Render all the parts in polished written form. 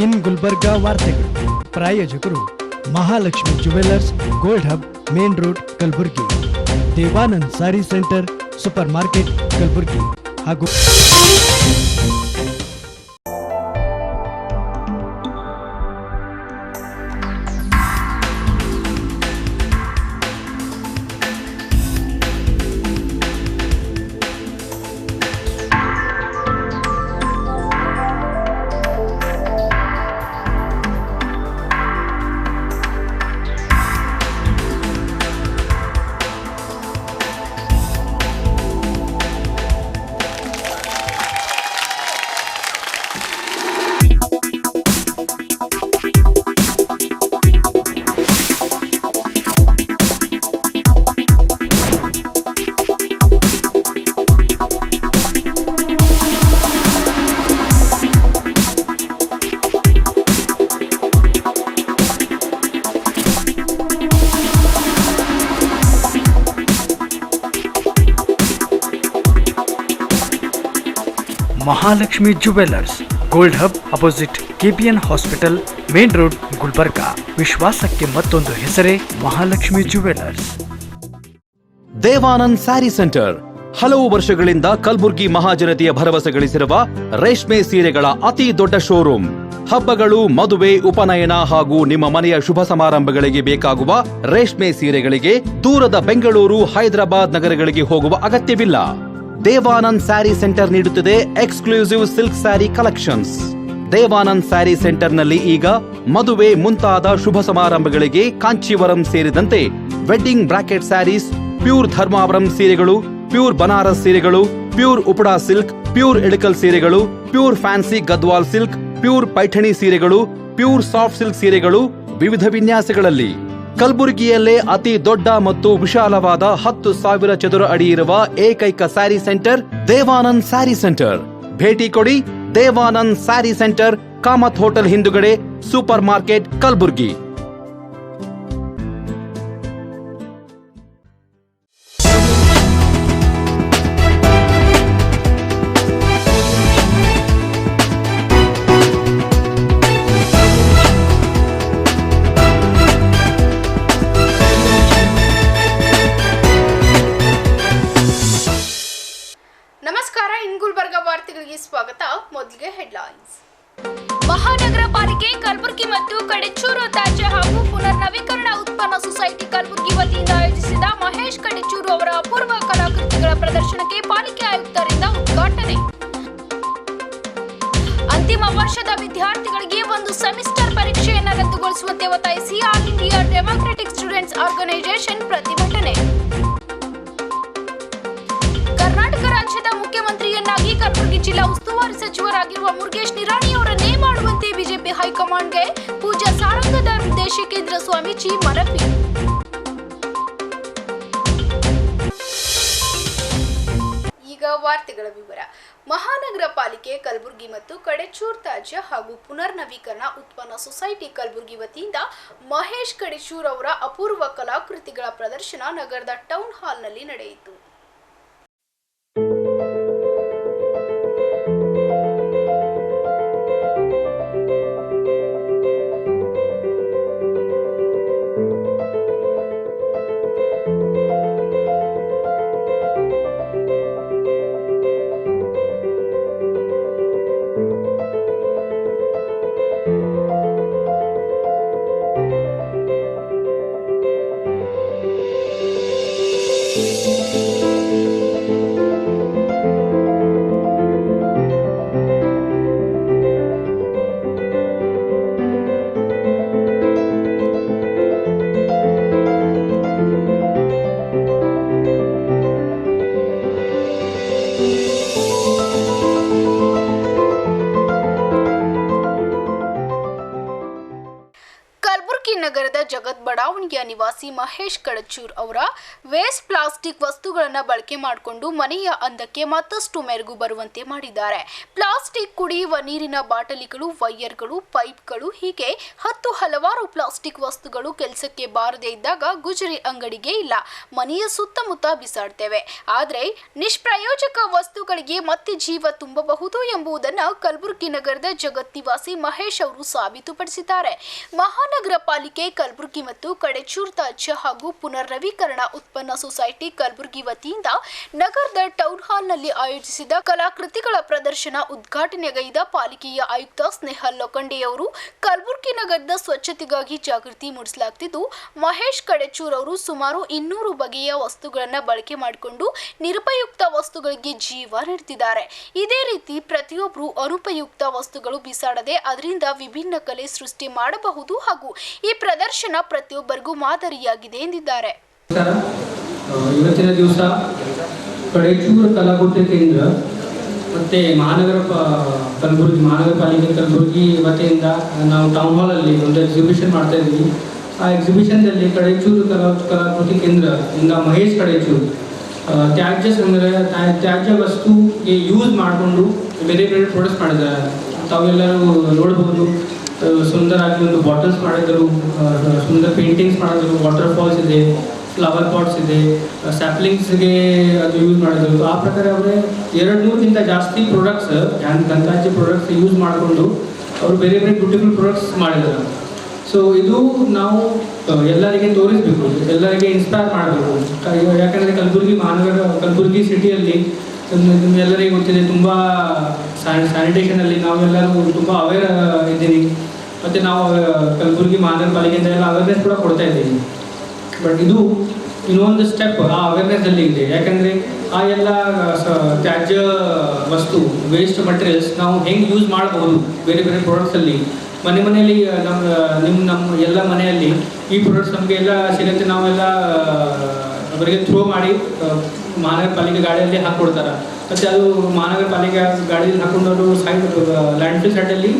ಇನ್ ಗುಲ್ಬರ್ಗಾ ವಾರ್ತೆಗಳು. ಪ್ರಾಯೋಜಕರು Mahalakshmi jewellers, gold hub, main road, Kalaburagi. Devanand sari centre, super market, Kalaburagi ಹಾಗೂ Mahalakshmi jewellers, gold hub, opposite KPN hospital, main road, Gulbarga. ವಿಶ್ವಾಸಕ್ಕೆ ಮತ್ತೊಂದು ಹೆಸರೇ ಮಹಾಲಕ್ಷ್ಮಿ ಜುವೆಲ್ಲರ್ಸ್. ದೇವಾನಂದ್ ಸ್ಯಾರಿ ಸೆಂಟರ್ ಹಲವು ವರ್ಷಗಳಿಂದ ಕಲಬುರ್ಗಿ ಮಹಾಜನತೆಯ ಭರವಸೆ ಗಳಿಸಿರುವ ರೇಷ್ಮೆ ಸೀರೆಗಳ ಅತಿ ದೊಡ್ಡ ಶೋರೂಮ್. ಹಬ್ಬಗಳು, ಮದುವೆ, ಉಪನಯನ ಹಾಗೂ ನಿಮ್ಮ ಮನೆಯ ಶುಭ ಸಮಾರಂಭಗಳಿಗೆ ಬೇಕಾಗುವ ರೇಷ್ಮೆ ಸೀರೆಗಳಿಗೆ ದೂರದ ಬೆಂಗಳೂರು, ಹೈದರಾಬಾದ್ ನಗರಗಳಿಗೆ ಹೋಗುವ ಅಗತ್ಯವಿಲ್ಲ. ದೇವಾನಂದ್ ಸ್ಯಾರಿ ಸೆಂಟರ್ ನೀಡುತ್ತಿದೆ exclusive silk sari collections. Devanand sari ಸೆಂಟರ್ನಲ್ಲಿ ಈಗ ಮದುವೆ ಮುಂತಾದ ಶುಭ ಸಮಾರಂಭಗಳಿಗೆ ಕಾಂಚೀವರಂ ಸೇರಿದಂತೆ wedding brocade saris, pure Dharmavaram ಸೀರೆಗಳು, ಪ್ಯೂರ್ ಬನಾರಸ್ ಸೀರೆಗಳು, pure Uppada silk, pure Ilkal ಸೀರೆಗಳು, pure fancy Gadwal silk, pure Paithani ಸೀರೆಗಳು, ಪ್ಯೂರ್ ಸಾಫ್ಟ್ ಸಿಲ್ಕ್ ಸೀರೆಗಳು ವಿವಿಧ ವಿನ್ಯಾಸಗಳಲ್ಲಿ. ಕಲಬುರಗಿಯಲ್ಲೇ ಅತಿ ದೊಡ್ಡ ಮತ್ತು ವಿಶಾಲವಾದ 10,000 ಚದುರ ಅಡಿ ಇರುವ ಏಕೈಕ ಸ್ಯಾರಿ ಸೆಂಟರ್ ದೇವಾನಂದ್ ಸ್ಯಾರಿ ಸೆಂಟರ್. ಭೇಟಿ ಕೊಡಿ. ದೇವಾನಂದ್ ಸ್ಯಾರಿ ಸೆಂಟರ್, ಕಾಮತ್ ಹೋಟೆಲ್ ಹಿಂದುಗಡೆ, ಸೂಪರ್ ಮಾರ್ಕೆಟ್, ಕಲಬುರಗಿ. ನಮಸ್ಕಾರ, ಇನ್ ಗುಲ್ಬರ್ಗಾ ವಾರ್ತೆಗಳಿಗೆ ಸ್ವಾಗತ. ಮೊದಲಿಗೆ ಹೆಡ್ಲೈನ್ಸ್. ಮಹಾನಗರ ಪಾಲಿಕೆ ಕಲಬುರಗಿ ಮತ್ತು ಕಡೆಚೂರು ತ್ಯಾಜ್ಯ ಹಾಗೂ ಪುನರ್ನವೀಕರಣ ಉತ್ಪನ್ನ ಸೊಸೈಟಿ ಕಲಬುರಗಿ ವತಿಯಿಂದ ಆಯೋಜಿಸಿದ ಮಹೇಶ್ ಕಡೆಚೂರು ಅವರ ಅಪೂರ್ವ ಕಲಾಕೃತಿಗಳ ಪ್ರದರ್ಶನಕ್ಕೆ ಪಾಲಿಕೆ ಆಯುಕ್ತರಿಂದ ಉದ್ಘಾಟನೆ. ಅಂತಿಮ ವರ್ಷದ ವಿದ್ಯಾರ್ಥಿಗಳಿಗೆ ಒಂದು ಸೆಮಿಸ್ಟರ್ ಪರೀಕ್ಷೆಯನ್ನು ರದ್ದುಗೊಳಿಸುವಂತೆ ಒತ್ತಾಯಿಸಿ all India democratic students organisation ಪ್ರತಿಭಟನೆ. ಕರ್ನಾಟಕ ರಾಜ್ಯದ ಮುಖ್ಯಮಂತ್ರಿಯನ್ನಾಗಿ ಕಲಬುರಗಿ ಜಿಲ್ಲಾ ಉಸ್ತುವಾರಿ ಸಚಿವರಾಗಿರುವ ಮುರುಗೇಶ್ ನಿರಾಣಿ ಅವರನ್ನೇ ಮಾಡುವಂತೆ ಬಿಜೆಪಿ ಹೈಕಮಾಂಡ್ಗೆ ಪೂಜ್ಯ ಸಾರಂಗದ ದೇಶಿಕೇಂದ್ರ ಸ್ವಾಮೀಜಿ ಮನವಿ. ಈಗ ವಾರ್ತೆಗಳ ವಿವರ. ಮಹಾನಗರ ಪಾಲಿಕೆ ಕಲಬುರಗಿ ಮತ್ತು ಕಡೆಚೂರ್ ತ್ಯಾಜ್ಯ ಹಾಗೂ ಪುನರ್ನವೀಕರಣ ಉತ್ಪನ್ನ ಸೊಸೈಟಿ ಕಲಬುರಗಿ ವತಿಯಿಂದ ಮಹೇಶ್ ಕಡೆಚೂರ್ ಅವರ ಅಪೂರ್ವ ಕಲಾಕೃತಿಗಳ ಪ್ರದರ್ಶನ ನಗರದ ಟೌನ್ ಹಾಲ್ನಲ್ಲಿ ನಡೆಯಿತು. ನಗರದ ಜಗತ್ ಬಡಾವಣೆಯ ನಿವಾಸಿ ಮಹೇಶ್ ಕಡಚೂರ್ ಅವರ ವೇಸ್ಟ್ ಪ್ಲಾಸ್ಟಿಕ್ ವಸ್ತುಗಳನ್ನು ಬಳಕೆ ಮಾಡಿಕೊಂಡು ಮನೆಯ ಅಂದಕ್ಕೆ ಮತ್ತಷ್ಟು ಮೆರುಗು ಬರುವಂತೆ ಮಾಡಿದ್ದಾರೆ. ಪ್ಲಾಸ್ಟಿಕ್ ಕುಡಿಯುವ ನೀರಿನ ಬಾಟಲಿಗಳು, ವೈಯರ್ಗಳು, ಪೈಪ್ಗಳು ಹೀಗೆ ಹಲವಾರು ಪ್ಲಾಸ್ಟಿಕ್ ವಸ್ತುಗಳು ಕೆಲಸಕ್ಕೆ ಬಾರದೇ ಇದ್ದಾಗ ಗುಜರಿ ಅಂಗಡಿಗೆ ಇಲ್ಲ, ಮನೆಯ ಸುತ್ತಮುತ್ತ ಬಿಸಾಡ್ತೇವೆ. ಆದರೆ ನಿಷ್ಪ್ರಯೋಜಕ ವಸ್ತುಗಳಿಗೆ ಮತ್ತೆ ಜೀವ ತುಂಬಬಹುದು ಎಂಬುದನ್ನು ಕಲಬುರಗಿ ನಗರದ ಜಗತ್ ನಿವಾಸಿ ಮಹೇಶ್ ಅವರು ಸಾಬೀತುಪಡಿಸಿದ್ದಾರೆ. ಮಹಾನಗರ ಪಾಲಿಕೆ ಕಲಬುರಗಿ ಮತ್ತು ಕಡೆಚೂರ್ ತ್ಯಾಜ್ಯ ಹಾಗೂ ಪುನರ್ನವೀಕರಣ ಉತ್ಪನ್ನ ಸೊಸೈಟಿ ಕಲಬುರಗಿ ವತಿಯಿಂದ ನಗರದ ಟೌನ್ ಹಾಲ್ನಲ್ಲಿ ಆಯೋಜಿಸಿದ ಕಲಾಕೃತಿಗಳ ಪ್ರದರ್ಶನ ಉದ್ಘಾಟನೆಗೈದ ಪಾಲಿಕೆಯ ಆಯುಕ್ತ ಸ್ನೇಹಲ್ ಲೋಖಂಡೆ ಅವರು ಕಲಬುರಗಿ ನಗರದ ಸ್ವಚ್ಛತೆಗಾಗಿ ಜಾಗೃತಿ ಮೂಡಿಸಲಾಗುತ್ತಿದ್ದು, ಮಹೇಶ್ ಕಡೆಚೂರ್ ಅವರು ಸುಮಾರು 200 ಬಗೆಯ ವಸ್ತುಗಳನ್ನು ಬಳಕೆ ಮಾಡಿಕೊಂಡು ನಿರುಪಯುಕ್ತ ವಸ್ತುಗಳಿಗೆ ಜೀವ ನೀಡುತ್ತಿದ್ದಾರೆ. ಇದೇ ರೀತಿ ಪ್ರತಿಯೊಬ್ಬರು ಅನುಪಯುಕ್ತ ವಸ್ತುಗಳು ಬಿಸಾಡದೆ ಅದರಿಂದ ವಿಭಿನ್ನ ಕಲೆ ಸೃಷ್ಟಿ ಮಾಡಬಹುದು ಹಾಗೂ ಈ ಪ್ರದರ್ಶನ ಪ್ರತಿಯೊಬ್ಬರಿಗೂ ಮಾದರಿಯಾಗಿದೆ ಎಂದಿದ್ದಾರೆ. ಇವತ್ತಿನ ದಿವಸ ಕಡೆಚೂರ್ ಕಲಾಕೃತಿ ಕೇಂದ್ರ ಮತ್ತು ಕಲಬುರಗಿ ಮಹಾನಗರ ಪಾಲಿಕೆ ಕಲಬುರಗಿ ವತಿಯಿಂದ ನಾವು ಟೌನ್ ಹಾಲಲ್ಲಿ ಒಂದು ಎಕ್ಸಿಬಿಷನ್ ಮಾಡ್ತಾ ಇದ್ದೀವಿ. ಆ ಎಕ್ಸಿಬಿಷನ್ದಲ್ಲಿ ಕಡೆಚೂರು ಕಲಾಕೃತಿ ಕೇಂದ್ರ ಇಂದ ಮಹೇಶ್ ಕಡೆಚೂರು ತ್ಯಾಜ್ಯ ವಸ್ತುಗೆ ಯೂಸ್ ಮಾಡಿಕೊಂಡು ಬೇರೆ ಬೇರೆ ಪ್ರಾಡಕ್ಟ್ಸ್ ಮಾಡಿದ್ದಾರೆ. ತಾವೆಲ್ಲರೂ ನೋಡ್ಬೋದು, ಸುಂದರವಾಗಿ ಒಂದು ಬಾಟಲ್ಸ್ ಮಾಡಿದರು, ಸುಂದರ ಪೇಂಟಿಂಗ್ಸ್ ಮಾಡಿದರು, ವಾಟರ್ ಫಾಲ್ಸ್ ಇದೆ, ಫ್ಲವರ್ ಪಾಟ್ಸ್ ಇದೆ, ಸ್ಯಾಪ್ಲಿಂಗ್ಸ್ಗೆ ಅದು ಯೂಸ್ ಮಾಡಿದರು. ಆ ಪ್ರಕಾರ ಅವರೇ 200ಕ್ಕಿಂತ ಜಾಸ್ತಿ ಪ್ರಾಡಕ್ಟ್ಸ್ ಘನತ್ಯಾಜ್ಯ ಪ್ರಾಡಕ್ಟ್ಸ್ ಯೂಸ್ ಮಾಡಿಕೊಂಡು ಅವರು ಬೇರೆ ಬೇರೆ ಬ್ಯೂಟಿಫುಲ್ ಪ್ರಾಡಕ್ಟ್ಸ್ ಮಾಡಿದ್ದಾರೆ. ಸೊ ಇದು ನಾವು ಎಲ್ಲರಿಗೆ ತೋರಿಸಬೇಕು, ಎಲ್ಲರಿಗೆ ಇನ್ಸ್ಪೈರ್ ಮಾಡಬೇಕು. ಯಾಕಂದರೆ ಕಲಬುರಗಿ ಸಿಟಿಯಲ್ಲಿ ನಿಮ್ಮೆಲ್ಲರಿಗೂ ಗೊತ್ತಿದೆ, ತುಂಬ ಸ್ಯಾನಿಟೇಷನಲ್ಲಿ ನಾವೆಲ್ಲರೂ ತುಂಬ ಅವೇರ್ ಇದ್ದೀವಿ. ಮತ್ತು ನಾವು ಕಲಬುರಗಿ ಮಹಾನಗರ ಪಾಲಿಕೆಯಿಂದ ಎಲ್ಲ ಅವೇರ್ನೆಸ್ ಕೂಡ ಕೊಡ್ತಾ ಇದ್ದೀವಿ. ಬಟ್ ಇದು ಇನ್ನೊಂದು ಸ್ಟೆಪ್ ಆ ಅವೇರ್ನೆಸ್ಸಲ್ಲಿ ಇದೆ. ಯಾಕಂದರೆ ಆ ಎಲ್ಲ ತ್ಯಾಜ್ಯ ವಸ್ತು, ವೇಸ್ಟ್ ಮಟೀರಿಯಲ್ಸ್ ನಾವು ಹೆಂಗೆ ಯೂಸ್ ಮಾಡಬಹುದು ಬೇರೆ ಬೇರೆ ಪ್ರಾಡಕ್ಟ್ಸಲ್ಲಿ. ಮನೆಯಲ್ಲಿ ನಮ್ಮ ಎಲ್ಲ ಮನೆಯಲ್ಲಿ ಈ ಪ್ರಾಡಕ್ಟ್ಸ್ ನಮಗೆ ಎಲ್ಲ ಸಿಗುತ್ತೆ, ನಾವೆಲ್ಲ ಅವರಿಗೆ ಥ್ರೋ ಮಾಡಿ ಮಹಾನಗರ ಪಾಲಿಕೆ ಗಾಡಿಯಲ್ಲಿ ಹಾಕ್ಕೊಡ್ತಾರೆ. ಮತ್ತು ಅದು ಮಹಾನಗರ ಪಾಲಿಕೆ ಗಾಡಿಯಲ್ಲಿ ಹಾಕ್ಕೊಂಡು ಸೈಡ್ ಲ್ಯಾಂಡ್ ಫಿಲ್ ಸೈಡಲ್ಲಿ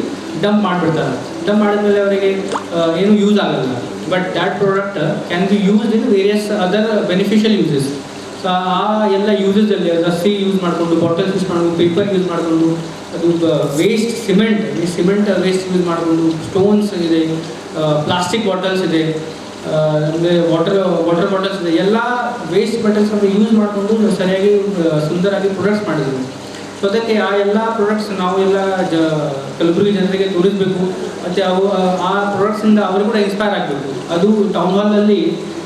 ಡಂಪ್ ಮಾಡಿಬಿಡ್ತಾರೆ. ಡಂಪ್ ಮಾಡಿದ್ಮೇಲೆ ಅವರಿಗೆ ಏನು ಯೂಸ್ ಆಗಲ್ಲ. But that product can be used in various other beneficial uses. So ಆ ಎಲ್ಲ ಯೂಸಸಲ್ಲಿ ರಸ್ಸಿ ಯೂಸ್ ಮಾಡಿಕೊಂಡು, ಬಾಟಲ್ಸ್ ಯೂಸ್ ಮಾಡಿಕೊಂಡು, ಪೇಪರ್ ಯೂಸ್ ಮಾಡಿಕೊಂಡು, ಅದು ವೇಸ್ಟ್ ಸಿಮೆಂಟ್ ವೇಸ್ಟ್ ಯೂಸ್ ಮಾಡಿಕೊಂಡು, ಸ್ಟೋನ್ಸ್ ಇದೆ, ಪ್ಲಾಸ್ಟಿಕ್ ಬಾಟಲ್ಸ್ ಇದೆ, ಅಂದರೆ ವಾಟರ್ ಬಾಟಲ್ಸ್ ಇದೆ, ಎಲ್ಲ ವೇಸ್ಟ್ ಬಾಟಲ್ಸ್ ಯೂಸ್ ಮಾಡಿಕೊಂಡು ಸರಿಯಾಗಿ ಸುಂದರವಾಗಿ ಪ್ರಾಡಕ್ಟ್ಸ್ ಮಾಡಿದ್ರು. ಸೊ ಅದಕ್ಕೆ ಆ ಎಲ್ಲ ಪ್ರಾಡಕ್ಟ್ಸ್ ನಾವು ಎಲ್ಲ ಕಲಬುರಗಿ ಜನರಿಗೆ ತೋರಿಸಬೇಕು. ಮತ್ತು ಆ ಪ್ರಾಡಕ್ಟ್ಸಿಂದ ಅವರು ಕೂಡ ಇನ್ಸ್ಪೈರ್ ಆಗಬೇಕು. ಅದು ಟೌನ್ ಹಾಲ್ನಲ್ಲಿ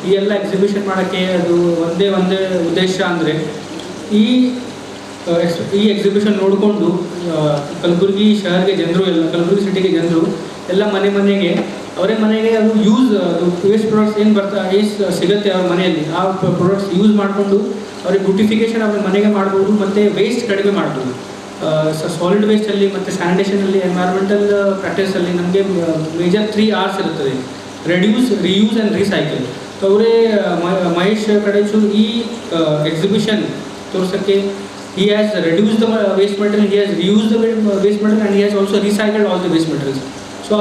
ಈ ಎಲ್ಲ ಎಕ್ಸಿಬಿಷನ್ ಮಾಡೋಕ್ಕೆ ಅದು ಒಂದೇ ಉದ್ದೇಶ ಅಂದರೆ ಈ ಎಕ್ಸಿಬಿಷನ್ ನೋಡಿಕೊಂಡು ಕಲಬುರಗಿ ಶಹರ್ಗೆ ಜನರು, ಎಲ್ಲ ಕಲಬುರಗಿ ಸಿಟಿಗೆ ಜನರು ಎಲ್ಲ ಮನೆಗೆ ಅವರೇ ಮನೆಗೆ ಅದು ವೇಸ್ಟ್ ಪ್ರಾಡಕ್ಟ್ಸ್ ಏನು ಸಿಗುತ್ತೆ ಅವ್ರ ಮನೆಯಲ್ಲಿ, ಆ ಪ್ರಾಡಕ್ಟ್ಸ್ ಯೂಸ್ ಮಾಡಿಕೊಂಡು ಅವ್ರಿಗೆ ಬ್ಯೂಟಿಫಿಕೇಷನ್ ಅವ್ರ ಮನೆಗೆ ಮಾಡ್ಬೋದು ಮತ್ತು ವೇಸ್ಟ್ ಕಡಿಮೆ ಮಾಡ್ಬೋದು. ಸಾಲಿಡ್ ವೇಸ್ಟಲ್ಲಿ ಮತ್ತು ಸ್ಯಾನಿಟೇಷನಲ್ಲಿ, ಎನ್ವೈರ್ಮೆಂಟಲ್ ಪ್ರಾಕ್ಟೀಸಲ್ಲಿ ನಮಗೆ ಮೇಜರ್ 3 R's ಇರುತ್ತದೆ: reduce, reuse and recycle. So ಅವರೇ ಮಹೇಶ್ ಕಡೆಚೂರ್ ಈ exhibition ತೋರ್ಸೋಕ್ಕೆ he has reduced the waste material, he has reused the waste material, and he has also recycled all the waste materials. So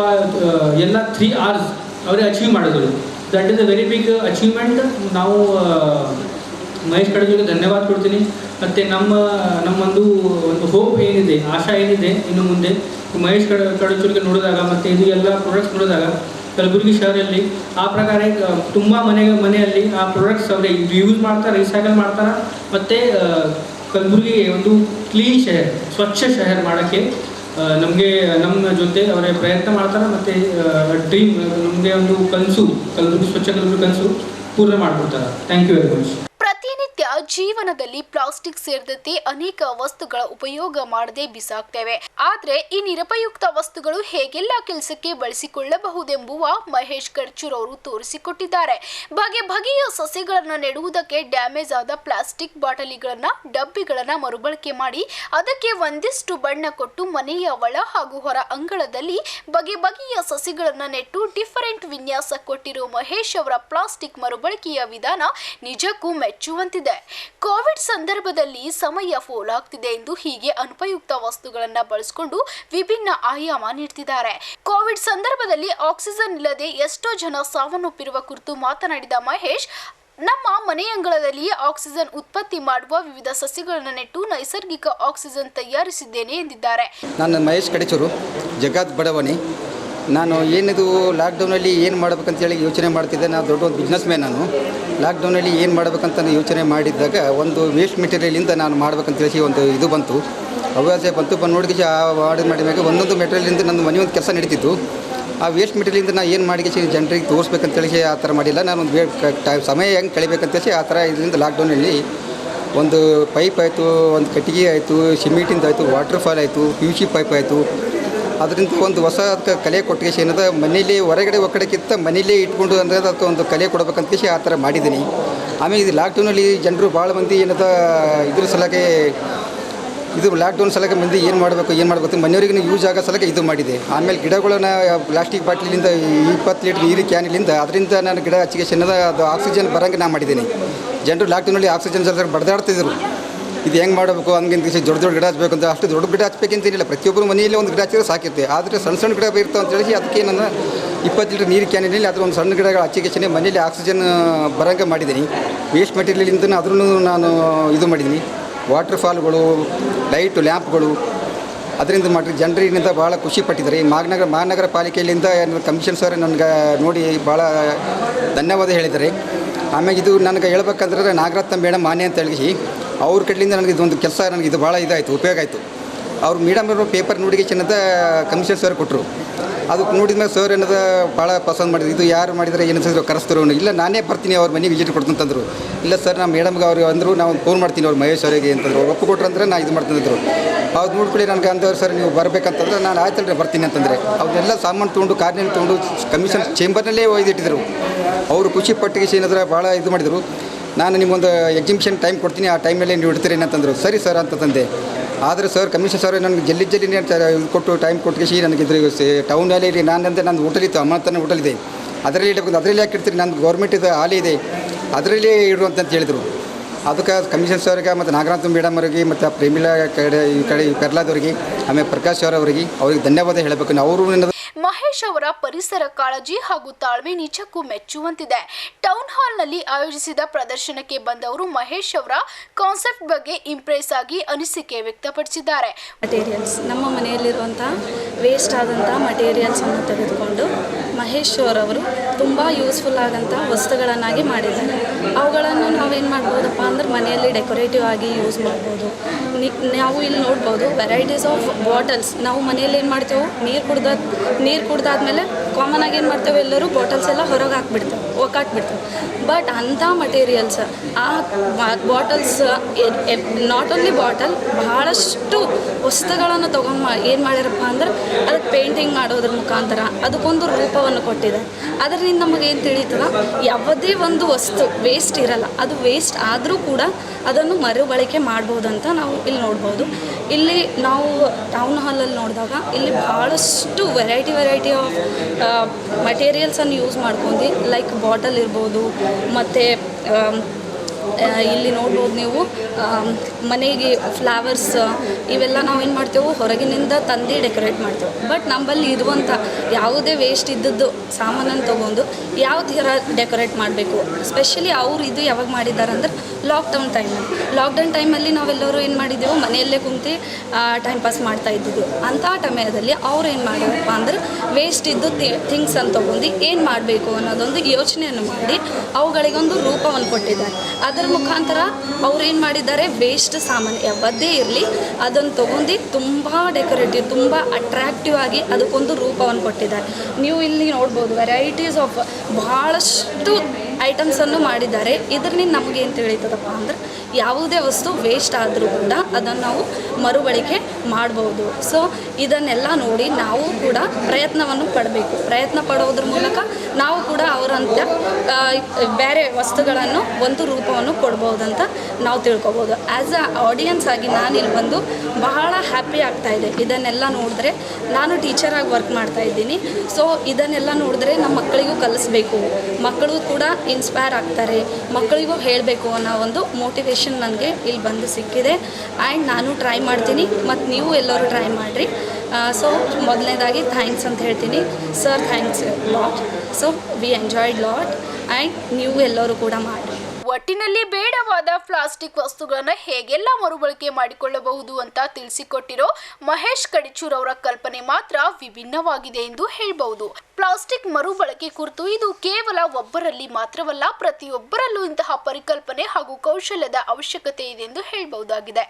ಎಲ್ಲ 3 R's ಅವರೇ achieve ಮಾಡಿದ್ರು. That is a very big achievement. ನಾವು ಮಹೇಶ್ ಕಡೆಚೂರಿಗೆ ಧನ್ಯವಾದ ಕೊಡ್ತೀನಿ. ಮತ್ತು ನಮ್ಮೊಂದು hope ಏನಿದೆ, ಆಶಾ ಏನಿದೆ ಇನ್ನು ಮುಂದೆ ಮಹೇಶ್ ಕಡೆಚೂರಿಗೆ ನೋಡಿದಾಗ ಮತ್ತು ಇದು ಎಲ್ಲ ಪ್ರಾಡಕ್ಟ್ಸ್ ನೋಡಿದಾಗ ಕಲಬುರಗಿ ಶಹರಲ್ಲಿ ಆ ಪ್ರಕಾರ ತುಂಬ ಮನೆಯಲ್ಲಿ ಆ ಪ್ರಾಡಕ್ಟ್ಸ್ ಅವರೇ ಯೂಸ್ ಮಾಡ್ತಾರೆ, ರೀಸೈಕಲ್ ಮಾಡ್ತಾರೆ. ಮತ್ತು ಕಲಬುರಗಿ ಒಂದು ಕ್ಲೀನ್ ಶಹರ್, ಸ್ವಚ್ಛ ಶಹರ್ ಮಾಡೋಕ್ಕೆ ನಮ್ಮ ಜೊತೆ ಅವರೇ ಪ್ರಯತ್ನ ಮಾಡ್ತಾರೆ. ಮತ್ತು ಡ್ರೀಮ್, ನಮಗೆ ಒಂದು ಕನಸು, ಸ್ವಚ್ಛ ಕಲಬುರಗಿ ಕನಸು ಪೂರ್ಣ ಮಾಡಿಕೊಡ್ತಾರೆ. Thank you very much. ಪ್ರತಿನಿತ್ಯ ಜೀವನದಲ್ಲಿ ಪ್ಲಾಸ್ಟಿಕ್ ಸೇರಿದಂತೆ ಅನೇಕ ವಸ್ತುಗಳ ಉಪಯೋಗ ಮಾಡದೆ ಬಿಸಾಕ್ತೇವೆ. ಆದ್ರೆ ಈ ನಿರುಪಯುಕ್ತ ವಸ್ತುಗಳು ಹೇಗೆಲ್ಲ ಕೆಲಸಕ್ಕೆ ಬಳಸಿಕೊಳ್ಳಬಹುದೆಂಬುವ ಮಹೇಶ್ ಕಡೆಚೂರ್ ಅವರು ತೋರಿಸಿಕೊಟ್ಟಿದ್ದಾರೆ. ಬಗೆಯ ಸಸ್ಯಗಳನ್ನು ನೆಡುವುದಕ್ಕೆ ಡ್ಯಾಮೇಜ್ ಆದ ಪ್ಲಾಸ್ಟಿಕ್ ಬಾಟಲಿಗಳನ್ನ, ಡಬ್ಬಿಗಳನ್ನ ಮರುಬಳಕೆ ಮಾಡಿ ಅದಕ್ಕೆ ಒಂದಿಷ್ಟು ಬಣ್ಣ ಕೊಟ್ಟು ಮನೆಯ ಒಳ ಹಾಗೂ ಹೊರ ಅಂಗಳದಲ್ಲಿ ಬಗೆಯ ಸಸಿಗಳನ್ನ ನೆಟ್ಟು ಡಿಫರೆಂಟ್ ವಿನ್ಯಾಸ ಕೊಟ್ಟಿರೋ ಮಹೇಶ್ ಅವರ ಪ್ಲಾಸ್ಟಿಕ್ ಮರುಬಳಕೆಯ ವಿಧಾನ ನಿಜಕ್ಕೂ ಮೆಚ್ಚುವಂತಿದೆ. ಕೋವಿಡ್ ಸಂದರ್ಭದಲ್ಲಿ ಸಮಯ ಪೋಲಾಗ್ತಿದೆ ಎಂದು ಹೀಗೆ ಅನುಪಯುಕ್ತ ವಸ್ತುಗಳನ್ನು ಬಳಸಿಕೊಂಡು ವಿಭಿನ್ನ ಆಯಾಮ ನೀಡುತ್ತಿದ್ದಾರೆ. ಕೋವಿಡ್ ಸಂದರ್ಭದಲ್ಲಿ ಆಕ್ಸಿಜನ್ ಇಲ್ಲದೆ ಎಷ್ಟೋ ಜನ ಸಾವನ್ನಪ್ಪಿರುವ ಕುರಿತು ಮಾತನಾಡಿದ ಮಹೇಶ್, ನಮ್ಮ ಮನೆಯಂಗಳದಲ್ಲಿ ಆಕ್ಸಿಜನ್ ಉತ್ಪತ್ತಿ ಮಾಡುವ ವಿವಿಧ ಸಸ್ಯಗಳನ್ನು ನೆಟ್ಟು ನೈಸರ್ಗಿಕ ಆಕ್ಸಿಜನ್ ತಯಾರಿಸಿದ್ದೇನೆ ಎಂದಿದ್ದಾರೆ. ನಾನು ಮಹೇಶ್ ಕಡೆಚೂರು, ಜಗತ್ ಬಡವಣಿ. ನಾನು ಏನಿದು ಲಾಕ್ಡೌನಲ್ಲಿ ಏನು ಮಾಡಬೇಕಂತೇಳಿ ಯೋಚನೆ ಮಾಡ್ತಿದ್ದೆ. ನಾನು ದೊಡ್ಡ ಒಂದು ಬಿಸ್ನೆಸ್ ಮ್ಯಾನ್. ನಾನು ಲಾಕ್ಡೌನಲ್ಲಿ ಏನು ಮಾಡಬೇಕಂತ ಯೋಚನೆ ಮಾಡಿದ್ದಾಗ ಒಂದು ವೇಸ್ಟ್ ಮೆಟೀರಿಯಲಿಂದ ನಾನು ಮಾಡ್ಬೇಕಂತೇಳಿ ಒಂದು ಇದು ಬಂತು, ಹವ್ಯಾಸ ಬಂದು ನೋಡಿಗೆ ಮಾಡಿದ ಒಂದೊಂದು ಮೆಟೀರಿಯಲಿಂದ ನನ್ನ ಮನೆ ಒಂದು ಕೆಲಸ ನಡೀತಿತ್ತು. ಆ ವೇಸ್ಟ್ ಮೆಟೀರಿಯಲಿಂದ ನಾನು ಏನು ಮಾಡಿ ಜನರಿಗೆ ತೋರಿಸ್ಬೇಕಂತೇಳಿ ಆ ಥರ ಮಾಡಿಲ್ಲ. ನಾನು ಒಂದು ಸಮಯ ಹೆಂಗೆ ಕಳಿಬೇಕಂತೇಳಿ ಆ ಥರ ಇದರಿಂದ ಲಾಕ್ಡೌನಲ್ಲಿ ಒಂದು ಪೈಪ್ ಆಯಿತು, ಒಂದು ಕಟ್ಟಿಗೆ ಆಯಿತು, ಸಿಮೆಂಟಿಂದ ಆಯಿತು, ವಾಟರ್ ಫಾಲ್ ಆಯಿತು, PVC ಪೈಪ್ ಆಯಿತು. ಅದರಿಂದ ಒಂದು ಹೊಸ ಅದಕ್ಕೆ ಕಲೆ ಕೊಟ್ಟಿಗೆ ಏನದ ಮನೇಲಿ ಹೊರಗಡೆ ಒಕ್ಕಡಕ್ಕಿಂತ ಮನೇಲೇ ಇಟ್ಕೊಂಡು ಅಂದರೆ ಅದಕ್ಕೆ ಒಂದು ಕಲೆ ಕೊಡ್ಬೇಕಂತ ಆ ಥರ ಮಾಡಿದ್ದೀನಿ. ಆಮೇಲೆ ಇದು ಲಾಕ್ಡೌನಲ್ಲಿ ಜನರು ಭಾಳ ಮಂದಿ ಏನದ ಇದ್ರ ಸಲಕ್ಕೆ ಇದು ಲಾಕ್ಡೌನ್ ಸಲಕ್ಕೆ ಮಂದಿ ಏನು ಮಾಡಬೇಕು ಮನೆಯವರಿಗೂ ಯೂಸ್ ಆಗೋ ಸಲಕ್ಕೆ ಇದು ಮಾಡಿದೆ. ಆಮೇಲೆ ಗಿಡಗಳನ್ನ ಪ್ಲಾಸ್ಟಿಕ್ ಬಾಟ್ಲಿನಿಂದ 20 ಲೀಟ್ರ್ ನೀರು ಕ್ಯಾನಿಲಿಂದ ಅದರಿಂದ ನಾನು ಗಿಡ ಹಚ್ಚಿಗೆ ಚೆನ್ನದ ಅದು ಆಕ್ಸಿಜನ್ ಬರೋಂಗೆ ನಾನು ಮಾಡಿದ್ದೀನಿ. ಜನರು ಲಾಕ್ಡೌನಲ್ಲಿ ಆಕ್ಸಿಜನ್ ಸಲ ಬಡ್ದಾಡ್ತಿದ್ರು, ಇದು ಹೆಂಗೆ ಮಾಡಬೇಕು ಹಂಗಿಂತ ದೊಡ್ಡ ಗಿಡ ಹಚ್ಚಬೇಕು ಅಂತ. ಅಷ್ಟು ದೊಡ್ಡ ಗಿಡ ಹಚ್ಬೇಕಂತೇನಿಲ್ಲ, ಪ್ರತಿಯೊಬ್ಬರು ಮನೆಯಲ್ಲಿ ಒಂದು ಗಿಡ ಹಚ್ಚಿದ್ರೆ ಸಾಕಿರುತ್ತೆ. ಆದರೆ ಸಣ್ಣ ಗಿಡ ಇರ್ತಾವೆ ಅಂತೇಳಿ ಅದಕ್ಕೆ ನಾನು 20 ಲೀಟ್ರ್ ನೀರು ಕ್ಯಾನಿನಲ್ಲಿ ಅದ್ರ ಒಂದು ಸಣ್ಣ ಗಿಡಗಳು ಹಚ್ಚಿಗೆ ಮನೆಯಲ್ಲಿ ಆಕ್ಸಿಜನ್ ಬರೋಂಗೆ ಮಾಡಿದ್ದೀನಿ. ವೇಸ್ಟ್ ಮೆಟೀರಿಯಲಿಂದ ಅದನ್ನು ನಾನು ಇದು ಮಾಡಿದ್ದೀನಿ. ವಾಟರ್ ಫಾಲ್ಗಳು, ಲೈಟು, ಲ್ಯಾಂಪ್ಗಳು ಅದರಿಂದ ಮಾಡಿ ಜನರಿಂದ ಭಾಳ ಖುಷಿ ಪಟ್ಟಿದ್ದಾರೆ. ಈ ಮಹಾನಗರ ಪಾಲಿಕೆಯಲ್ಲಿಂದ ಕಮಿಷನ್ ಸರ್ ನನಗೆ ನೋಡಿ ಭಾಳ ಧನ್ಯವಾದ ಹೇಳಿದ್ದಾರೆ. ಆಮೇಲೆ ಇದು ನನಗೆ ಹೇಳ್ಬೇಕಂದ್ರೆ ನಾಗರತ್ನ ಮೇಡಮ್ ಮಾನ್ಯ ಅಂತ ಹೇಳಿ ಅವ್ರ ಕಡೆಯಿಂದ ನನಗೆ ಇದೊಂದು ಕೆಲಸ ನನಗೆ ಇದು ಭಾಳ ಇದಾಯಿತು, ಉಪಯೋಗ ಆಯಿತು. ಅವ್ರು ಮೇಡಮ್ ಅವರು ಪೇಪರ್ ನೋಡಿಗೆ ಚೆನ್ನದ ಕಮಿಷನ್ ಸರ್ ಕೊಟ್ಟರು. ಅದಕ್ಕೆ ನೋಡಿದ ಮೇಲೆ ಸರ್ ಏನದ ಭಾಳ ಪಸಂದ್ ಮಾಡಿದ್ರು. ಇದು ಯಾರು ಮಾಡಿದರೆ ಏನಿದ್ರು ಕರೆಸ್ತಾರೆ, ಇಲ್ಲ ನಾನೇ ಬರ್ತೀನಿ ಅವ್ರ ಮನೆಗೆ ವಿಸಿಟ್ ಕೊಡ್ತೀನಿ ಅಂತಂದರು. ಇಲ್ಲ ಸರ್ ನಮ್ಮ ಮೇಡಮ್ಗೆ ಅವ್ರು ಅಂದರು, ನಾವು ಫೋನ್ ಮಾಡ್ತೀನಿ ಅವ್ರು ಮಹೇಶ್ ಅವರಿಗೆ ಅಂತಂದರು. ಒಪ್ಪು ಕೊಟ್ಟರು ಅಂದರೆ ನಾನು ಇದು ಮಾಡ್ತಿದ್ರು. ಅವ್ರು ನೋಡ್ಕೊಳ್ಳಿ ನನಗೆ ಅಂದವ್ರು ಸರ್ ನೀವು ಬರಬೇಕಂತಂದ್ರೆ ನಾನು ಆಯ್ತಲ್ರಿ ಬರ್ತೀನಿ ಅಂತಂದರೆ ಅವನ್ನೆಲ್ಲ ಸಾಮಾನು ತೊಗೊಂಡು ಕಾರ್ನಲ್ಲಿ ತೊಗೊಂಡು ಕಮಿಷನ್ ಚೇಂಬರ್ನಲ್ಲೇ ಒಯ್ದಿಟ್ಟಿದ್ರು. ಅವರು ಖುಷಿ ಪಟ್ಟಿಗೆ ಏನಾದ್ರೆ ಭಾಳ ಇದು ಮಾಡಿದರು. ನಾನು ನಿಮಗೊಂದು ಎಕ್ಸಿಬಿಷನ್ ಟೈಮ್ ಕೊಡ್ತೀನಿ, ಆ ಟೈಮಲ್ಲೇ ನೀವು ಇಡ್ತೀರಿ ಅಂತಂದರು. ಸರಿ ಸರ್ ಅಂತ ತಂದೆ. ಆದರೆ ಸರ್ ಕಮಿಷನ್ ಸರ್ ನನಗೆ ಜಲ್ಲಿನೇ ಕೊಟ್ಟು ಟೈಮ್ ಕೊಟ್ಟು ನನಗೆ ಇದ್ರ ಟೌನಲ್ಲಿ ನಾನಂತೆ ನಂದು ಹೋಟೆಲ್ ಇತ್ತು, ಅಮ್ಮತನ ಹೋಟೆಲ್ ಇದೆ, ಅದರಲ್ಲಿ ಇಡಬೇಕು. ಅದರಲ್ಲಿ ಯಾಕೆ ಇಡ್ತೀರಿ, ನಂದು ಗೌರ್ಮೆಂಟ್ ಇದು ಹಾಲಿ ಇದೆ, ಅದರಲ್ಲೇ ಇಡುವಂತ ಹೇಳಿದರು. ಅದಕ್ಕೆ ಕಮಿಷನ್ ಸರ್ಗೆ ಮತ್ತು ನಾಗರಾಜ್ ಮೇಡಮ್ ಅವರಿಗೆ ಮತ್ತು ಪ್ರೇಮಿಲಾ ಈ ಕಡೆ ಪೆರ್ಲಾದವರಿಗೆ ಆಮೇಲೆ ಪ್ರಕಾಶ್ ಅವರಿಗೆ ಅವ್ರಿಗೆ ಧನ್ಯವಾದ ಹೇಳಬೇಕು. ಅವರು ಮಹೇಶ್ ಅವರ ಪರಿಸರ ಕಾಳಜಿ ಹಾಗೂ ತಾಳ್ಮೆ ನಿಜಕ್ಕೂ ಮೆಚ್ಚುವಂತಿದೆ. ಟೌನ್ ಹಾಲ್ನಲ್ಲಿ ಆಯೋಜಿಸಿದ ಪ್ರದರ್ಶನಕ್ಕೆ ಬಂದವರು ಮಹೇಶ್ ಅವರ ಕಾನ್ಸೆಪ್ಟ್ ಬಗ್ಗೆ ಇಂಪ್ರೆಸ್ ಆಗಿ ಅನಿಸಿಕೆ ವ್ಯಕ್ತಪಡಿಸಿದ್ದಾರೆ. ಮಟೀರಿಯಲ್ಸ್ ನಮ್ಮ ಮನೆಯಲ್ಲಿರುವಂಥ ವೇಸ್ಟ್ ಆದಂಥ ಮಟೀರಿಯಲ್ಸನ್ನು ತೆಗೆದುಕೊಂಡು ಮಹೇಶ್ ಅವರವರು ತುಂಬ ಯೂಸ್ಫುಲ್ ಆದಂಥ ವಸ್ತುಗಳನ್ನಾಗಿ ಮಾಡಿದ್ದಾರೆ. ಅವುಗಳನ್ನು ನಾವೇನು ಮಾಡ್ಬೋದಪ್ಪ ಅಂದ್ರೆ ಮನೆಯಲ್ಲಿ ಡೆಕೋರೇಟಿವ್ ಆಗಿ ಯೂಸ್ ಮಾಡ್ಬೋದು. ನಾವು ಇಲ್ಲಿ ನೋಡ್ಬೋದು ವೆರೈಟೀಸ್ ಆಫ್ ಬಾಟಲ್ಸ್. ನಾವು ಮನೆಯಲ್ಲಿ ಏನು ಮಾಡ್ತೇವೆ, ನೀರು ಕುಡ್ದಾದ್ಮೇಲೆ ಕಾಮನ್ ಆಗಿ ಏನು ಮಾಡ್ತೇವೆ, ಎಲ್ಲರೂ ಬಾಟಲ್ಸ್ ಎಲ್ಲ ಹೊರಗೆ ಹಾಕ್ಬಿಡ್ತೇವೆ, ಒಕ್ಕಾಟ್ಬಿಡ್ತೇವೆ. ಬಟ್ ಅಂಥ ಮಟೀರಿಯಲ್ಸ್, ಆ ಬಾಟಲ್ಸ್ ನಾಟ್ ಓನ್ಲಿ ಬಾಟಲ್, ಬಹಳಷ್ಟು ವಸ್ತುಗಳನ್ನು ತೊಗೊಂಡು ಏನು ಮಾಡ್ಯಾರಪ್ಪ ಅಂದ್ರೆ ಅದಕ್ಕೆ ಪೇಂಟಿಂಗ್ ಮಾಡೋದ್ರ ಮುಖಾಂತರ ಅದಕ್ಕೊಂದು ರೂಪವನ್ನು ಕೊಟ್ಟಿದೆ. ಅದರಿಂದ ನಮಗೆ ಏನು ತಿಳಿತದ, ಯಾವುದೇ ಒಂದು ವಸ್ತು ವೇಸ್ಟ್ ಇರಲ್ಲ. ಅದು ವೇಸ್ಟ್ ಆದರೂ ಕೂಡ ಅದನ್ನು ಮರುಬಳಕೆ ಮಾಡ್ಬೋದಂತ ನಾವು ಇಲ್ಲಿ ನೋಡ್ಬೋದು. ಇಲ್ಲಿ ನಾವು ಟೌನ್ ಹಾಲಲ್ಲಿ ನೋಡಿದಾಗ ಇಲ್ಲಿ ಭಾಳಷ್ಟು ವೆರೈಟಿ ಆಫ್ ಮಟೀರಿಯಲ್ಸನ್ನು ಯೂಸ್ ಮಾಡ್ಕೊಂಡು, ಲೈಕ್ ಬಾಟಲ್ ಇರ್ಬೋದು, ಮತ್ತು ಇಲ್ಲಿ ನೋಡ್ಬೋದು ನೀವು ಮನೆಗೆ ಫ್ಲವರ್ಸ್ ಇವೆಲ್ಲ ನಾವೇನು ಮಾಡ್ತೇವೆ, ಹೊರಗಿನಿಂದ ತಂದು ಡೆಕೋರೇಟ್ ಮಾಡ್ತೇವೆ. ಬಟ್ ನಮ್ಮಲ್ಲಿ ಇರುವಂಥ ಯಾವುದೇ ವೇಸ್ಟ್ ಇದ್ದದ್ದು ಸಾಮಾನನ್ನು ತೊಗೊಂಡು ಯಾವ ಥರ ಡೆಕೋರೇಟ್ ಮಾಡಬೇಕು. ಸ್ಪೆಷಲಿ ಅವರು ಇದು ಯಾವಾಗ ಮಾಡಿದ್ದಾರೆ ಅಂದ್ರೆ ಲಾಕ್ಡೌನ್ ಟೈಮಲ್ಲಿ ನಾವೆಲ್ಲರೂ ಏನು ಮಾಡಿದ್ದೆವು, ಮನೆಯಲ್ಲೇ ಕುಂತು ಟೈಮ್ ಪಾಸ್ ಮಾಡ್ತಾ ಇದ್ದಿದ್ದೆವು. ಅಂಥ ಸಮಯದಲ್ಲಿ ಅವ್ರು ಏನು ಮಾಡಿದಪ್ಪ ಅಂದ್ರೆ ವೇಸ್ಟ್ ಇದ್ದು ಥಿಂಗ್ಸನ್ನು ತೊಗೊಂಡು ಏನು ಮಾಡಬೇಕು ಅನ್ನೋದೊಂದು ಯೋಚನೆಯನ್ನು ಮಾಡಿ ಅವುಗಳಿಗೊಂದು ರೂಪವನ್ನು ಕೊಟ್ಟಿದ್ದಾರೆ. ಅದರ ಮುಖಾಂತರ ಅವ್ರು ಏನು ಮಾಡಿದ್ದಾರೆ, ವೇಸ್ಟ್ ಸಾಮಾನು ಯಾವುದೇ ಇರಲಿ ಅದನ್ನು ತೊಗೊಂಡು ತುಂಬ ಡೆಕೋರೇಟಿವ್, ತುಂಬ ಅಟ್ರಾಕ್ಟಿವ್ ಆಗಿ ಅದಕ್ಕೊಂದು ರೂಪವನ್ನು ಕೊಟ್ಟಿದ್ದಾರೆ. ನೀವು ಇಲ್ಲಿ ನೋಡ್ಬೋದು ವೆರೈಟೀಸ್ ಆಫ್ ಭಾಳಷ್ಟು ಐಟಮ್ಸನ್ನು ಮಾಡಿದ್ದಾರೆ. ಇದರಿಂದ ನಮಗೇನು ತಿಳಿತದಪ್ಪ ಅಂದ್ರೆ ಯಾವುದೇ ವಸ್ತು ವೇಸ್ಟ್ ಆದರೂ ಕೂಡ ಅದನ್ನು ನಾವು ಮರುಬಳಕೆ ಮಾಡ್ಬೋದು. ಸೊ ಇದನ್ನೆಲ್ಲ ನೋಡಿ ನಾವು ಕೂಡ ಪ್ರಯತ್ನವನ್ನು ಪಡಬೇಕು. ಪ್ರಯತ್ನ ಪಡೋದ್ರ ಮೂಲಕ ನಾವು ಕೂಡ ಅವರಂತ ಬೇರೆ ವಸ್ತುಗಳನ್ನು ಒಂದು ರೂಪವನ್ನು ಕೊಡ್ಬೋದಂತ ನಾವು ತಿಳ್ಕೊಬೋದು. ಆ್ಯಸ್ ಅ ಆಡಿಯನ್ಸ್ ಆಗಿ ನಾನಿಲ್ಲಿ ಬಂದು ಬಹಳ ಹ್ಯಾಪಿ ಹ್ಯಾಪಿ ಆಗ್ತಾ ಇದೆ ಇದನ್ನೆಲ್ಲ ನೋಡಿದ್ರೆ. ನಾನು ಟೀಚರಾಗಿ ವರ್ಕ್ ಮಾಡ್ತಾ ಇದ್ದೀನಿ. ಸೊ ಇದನ್ನೆಲ್ಲ ನೋಡಿದ್ರೆ ನಮ್ಮ ಮಕ್ಕಳಿಗೂ ಕಲಿಸ್ಬೇಕು, ಮಕ್ಕಳು ಕೂಡ ಇನ್ಸ್ಪೈರ್ ಆಗ್ತಾರೆ, ಮಕ್ಕಳಿಗೂ ಹೇಳಬೇಕು ಅನ್ನೋ ಒಂದು ಮೋಟಿವೇಶನ್ ನನಗೆ ಇಲ್ಲಿ ಬಂದು ಸಿಕ್ಕಿದೆ. ಆ್ಯಂಡ್ ನಾನು ಟ್ರೈ ಮಾಡ್ತೀನಿ ಮತ್ತು ನೀವು ಎಲ್ಲರೂ ಟ್ರೈ ಮಾಡಿರಿ. ಸೊ ಮೊದಲನೇದಾಗಿ ಥ್ಯಾಂಕ್ಸ್ ಅಂತ ಹೇಳ್ತೀನಿ sir, thanks lot. So we enjoyed lot and ನೀವು ಎಲ್ಲರೂ ಕೂಡ ಮಾಡಿ. ಒಟ್ಟಿನಲ್ಲಿ ಬೇಡವಾದ ಪ್ಲಾಸ್ಟಿಕ್ ವಸ್ತುಗಳನ್ನು ಹೇಗೆಲ್ಲ ಮರುಬಳಕೆ ಮಾಡಿಕೊಳ್ಳಬಹುದು ಅಂತ ತಿಳಿಸಿಕೊಟ್ಟಿರೋ ಮಹೇಶ್ ಕಡಿಚೂರ್ ಅವರ ಕಲ್ಪನೆ ಮಾತ್ರ ವಿಭಿನ್ನವಾಗಿದೆ ಎಂದು ಹೇಳಬಹುದು. ಪ್ಲಾಸ್ಟಿಕ್ ಮರುಬಳಕೆ ಕುರಿತು ಇದು ಕೇವಲ ಒಬ್ಬರಲ್ಲಿ ಮಾತ್ರವಲ್ಲ, ಪ್ರತಿಯೊಬ್ಬರಲ್ಲೂ ಇಂತಹ ಪರಿಕಲ್ಪನೆ ಹಾಗೂ ಕೌಶಲ್ಯದ ಅವಶ್ಯಕತೆ ಇದೆ ಎಂದು ಹೇಳಬಹುದಾಗಿದೆ.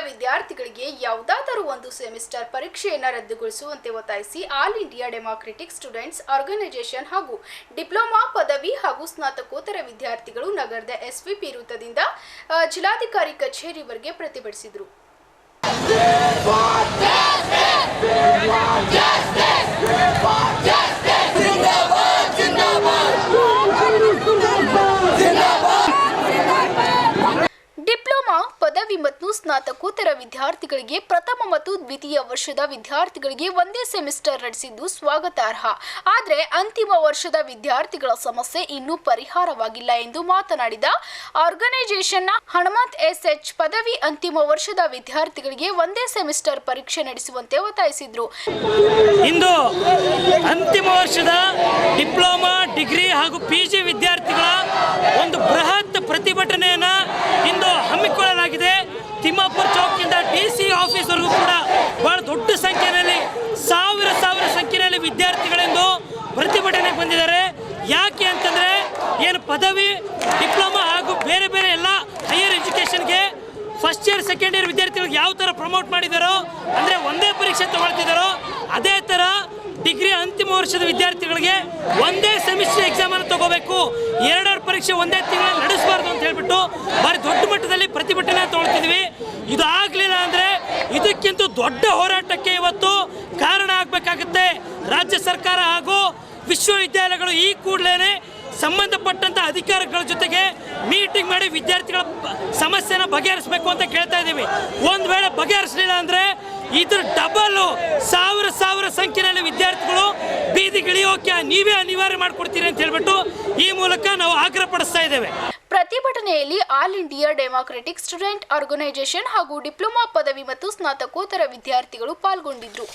ವಿದ್ಯಾರ್ಥಿಗಳಿಗೆ ಯಾವುದಾದರೂ ಒಂದು ಸೆಮಿಸ್ಟರ್ ಪರೀಕ್ಷೆಯನ್ನು ರದ್ದುಗೊಳಿಸುವಂತೆ ಒತ್ತಾಯಿಸಿ all India democratic students organisation ಹಾಗೂ ಡಿಪ್ಲೊಮಾ ಪದವಿ ಹಾಗೂ ಸ್ನಾತಕೋತ್ತರ ವಿದ್ಯಾರ್ಥಿಗಳು ನಗರದ ಎಸ್ವಿಪಿ ವೃತ್ತದಿಂದ ಜಿಲ್ಲಾಧಿಕಾರಿ ಕಚೇರಿವರೆಗೆ ಪ್ರತಿಭಟಿಸಿದರು. ಡಿಪ್ಲೊಮಾ ಪದವಿ ಮತ್ತು ಸ್ನಾತಕೋತ್ತರ ವಿದ್ಯಾರ್ಥಿಗಳಿಗೆ ಪ್ರಥಮ ಮತ್ತು ದ್ವಿತೀಯ ವರ್ಷದ ವಿದ್ಯಾರ್ಥಿಗಳಿಗೆ ಒಂದೇ ಸೆಮಿಸ್ಟರ್ ನಡೆಸಿದ್ದು ಸ್ವಾಗತಾರ್ಹ. ಆದರೆ ಅಂತಿಮ ವರ್ಷದ ವಿದ್ಯಾರ್ಥಿಗಳ ಸಮಸ್ಯೆ ಇನ್ನೂ ಪರಿಹಾರವಾಗಿಲ್ಲ ಎಂದು ಮಾತನಾಡಿದ ಆರ್ಗನೈಸೇಷನ್ನ ಹನುಮಂತ್ ಎಸ್ಎಚ್, ಪದವಿ ಅಂತಿಮ ವರ್ಷದ ವಿದ್ಯಾರ್ಥಿಗಳಿಗೆ ಒಂದೇ ಸೆಮಿಸ್ಟರ್ ಪರೀಕ್ಷೆ ನಡೆಸುವಂತೆ ಒತ್ತಾಯಿಸಿದರು. ಇಂದು ಅಂತಿಮ ವರ್ಷದ ಡಿಪ್ಲೊಮಾ, ಡಿಗ್ರಿ ಹಾಗೂ ಪಿಜಿ ವಿದ್ಯಾರ್ಥಿಗಳ ಒಂದು ಬೃಹತ್ ಪ್ರತಿಭಟನೆಯನ್ನು ಇಂದು ಹಮ್ಮಿಕೊಳ್ಳಲಾಗಿದೆ. ತಿಮ್ಮಾಪುರ ಚೌಕಿಂದ ಡಿಸಿ ಆಫೀಸ್ವರೆಗೂ ಕೂಡ ಬಹಳ ದೊಡ್ಡ ಸಂಖ್ಯೆಯಲ್ಲಿ ಸಾವಿರ ಸಂಖ್ಯೆಯಲ್ಲಿ ವಿದ್ಯಾರ್ಥಿಗಳೆಂದು ಪ್ರತಿಭಟನೆಗೆ ಬಂದಿದ್ದಾರೆ. ಯಾಕೆ ಅಂತಂದರೆ ಏನು ಪದವಿ, ಡಿಪ್ಲೊಮಾ ಹಾಗೂ ಬೇರೆ ಬೇರೆ ಎಲ್ಲ ಹೈಯರ್ ಎಜುಕೇಷನ್ಗೆ ಫಸ್ಟ್ ಇಯರ್ ಸೆಕೆಂಡ್ ಇಯರ್ ವಿದ್ಯಾರ್ಥಿಗಳಿಗೆ ಯಾವ ಥರ ಪ್ರಮೋಟ್ ಮಾಡಿದಾರೋ, ಅಂದರೆ ಒಂದೇ ಪರೀಕ್ಷೆ ತಗೊಳ್ತಿದ್ದಾರೋ, ಅದೇ ಥರ ಡಿಗ್ರಿ ಅಂತಿಮ ವರ್ಷದ ವಿದ್ಯಾರ್ಥಿಗಳಿಗೆ ಒಂದೇ ಸೆಮಿಸ್ಟರ್ ಎಕ್ಸಾಮನ್ನು ತಗೋಬೇಕು, ಎರಡೆರಡು ಪರೀಕ್ಷೆ ಒಂದೇ ತಿಂಗಳಲ್ಲಿ ನಡೆಸಬಾರ್ದು ಅಂತ ಹೇಳ್ಬಿಟ್ಟು ಭಾರಿ ದೊಡ್ಡ ಮಟ್ಟದಲ್ಲಿ ಪ್ರತಿಭಟನೆ ತಗೊಳ್ತಿದ್ವಿ. ಇದು ಆಗಲಿಲ್ಲ ಅಂದರೆ ಇದಕ್ಕಿಂತ ದೊಡ್ಡ ಹೋರಾಟಕ್ಕೆ ಇವತ್ತು ಕಾರಣ ಆಗಬೇಕಾಗುತ್ತೆ. ರಾಜ್ಯ ಸರ್ಕಾರ ಹಾಗೂ ವಿಶ್ವವಿದ್ಯಾಲಯಗಳು ಈ ಕೂಡಲೇ ಸಂಬಂಧಪಟ್ಟಂಥ ಅಧಿಕಾರಿಗಳ ಜೊತೆಗೆ ಮೀಟಿಂಗ್ ಮಾಡಿ ವಿದ್ಯಾರ್ಥಿಗಳ ಸಮಸ್ಯೆನ ಬಗೆಹರಿಸಬೇಕು ಅಂತ ಕೇಳ್ತಾ ಇದ್ದೀವಿ. ಒಂದು ವೇಳೆ ಬಗೆಹರಿಸಲಿಲ್ಲ ಅಂದರೆ ಇದ್ರ ಡಬಲ್ಲು ಸಾವಿರ ಸಂಖ್ಯೆಯಲ್ಲಿ ವಿದ್ಯಾರ್ಥಿಗಳು ಬೀದಿಗಿಳಿಯೋಕೆ ನೀವೇ ಅನಿವಾರ್ಯ ಮಾಡಿಕೊಡ್ತೀರಿ ಅಂತ ಹೇಳ್ಬಿಟ್ಟು ಈ ಮೂಲಕ ನಾವು ಆಗ್ರಹ ಪಡಿಸ್ತಾ ಇದ್ದೇವೆ. ಪ್ರತಿಭಟನೆಯಲ್ಲಿ all India democratic student organisation ಹಾಗೂ ಡಿಪ್ಲೊಮಾ ಪದವಿ ಮತ್ತು ಸ್ನಾತಕೋತ್ತರ ವಿದ್ಯಾರ್ಥಿಗಳು ಪಾಲ್ಗೊಂಡಿದ್ದರು.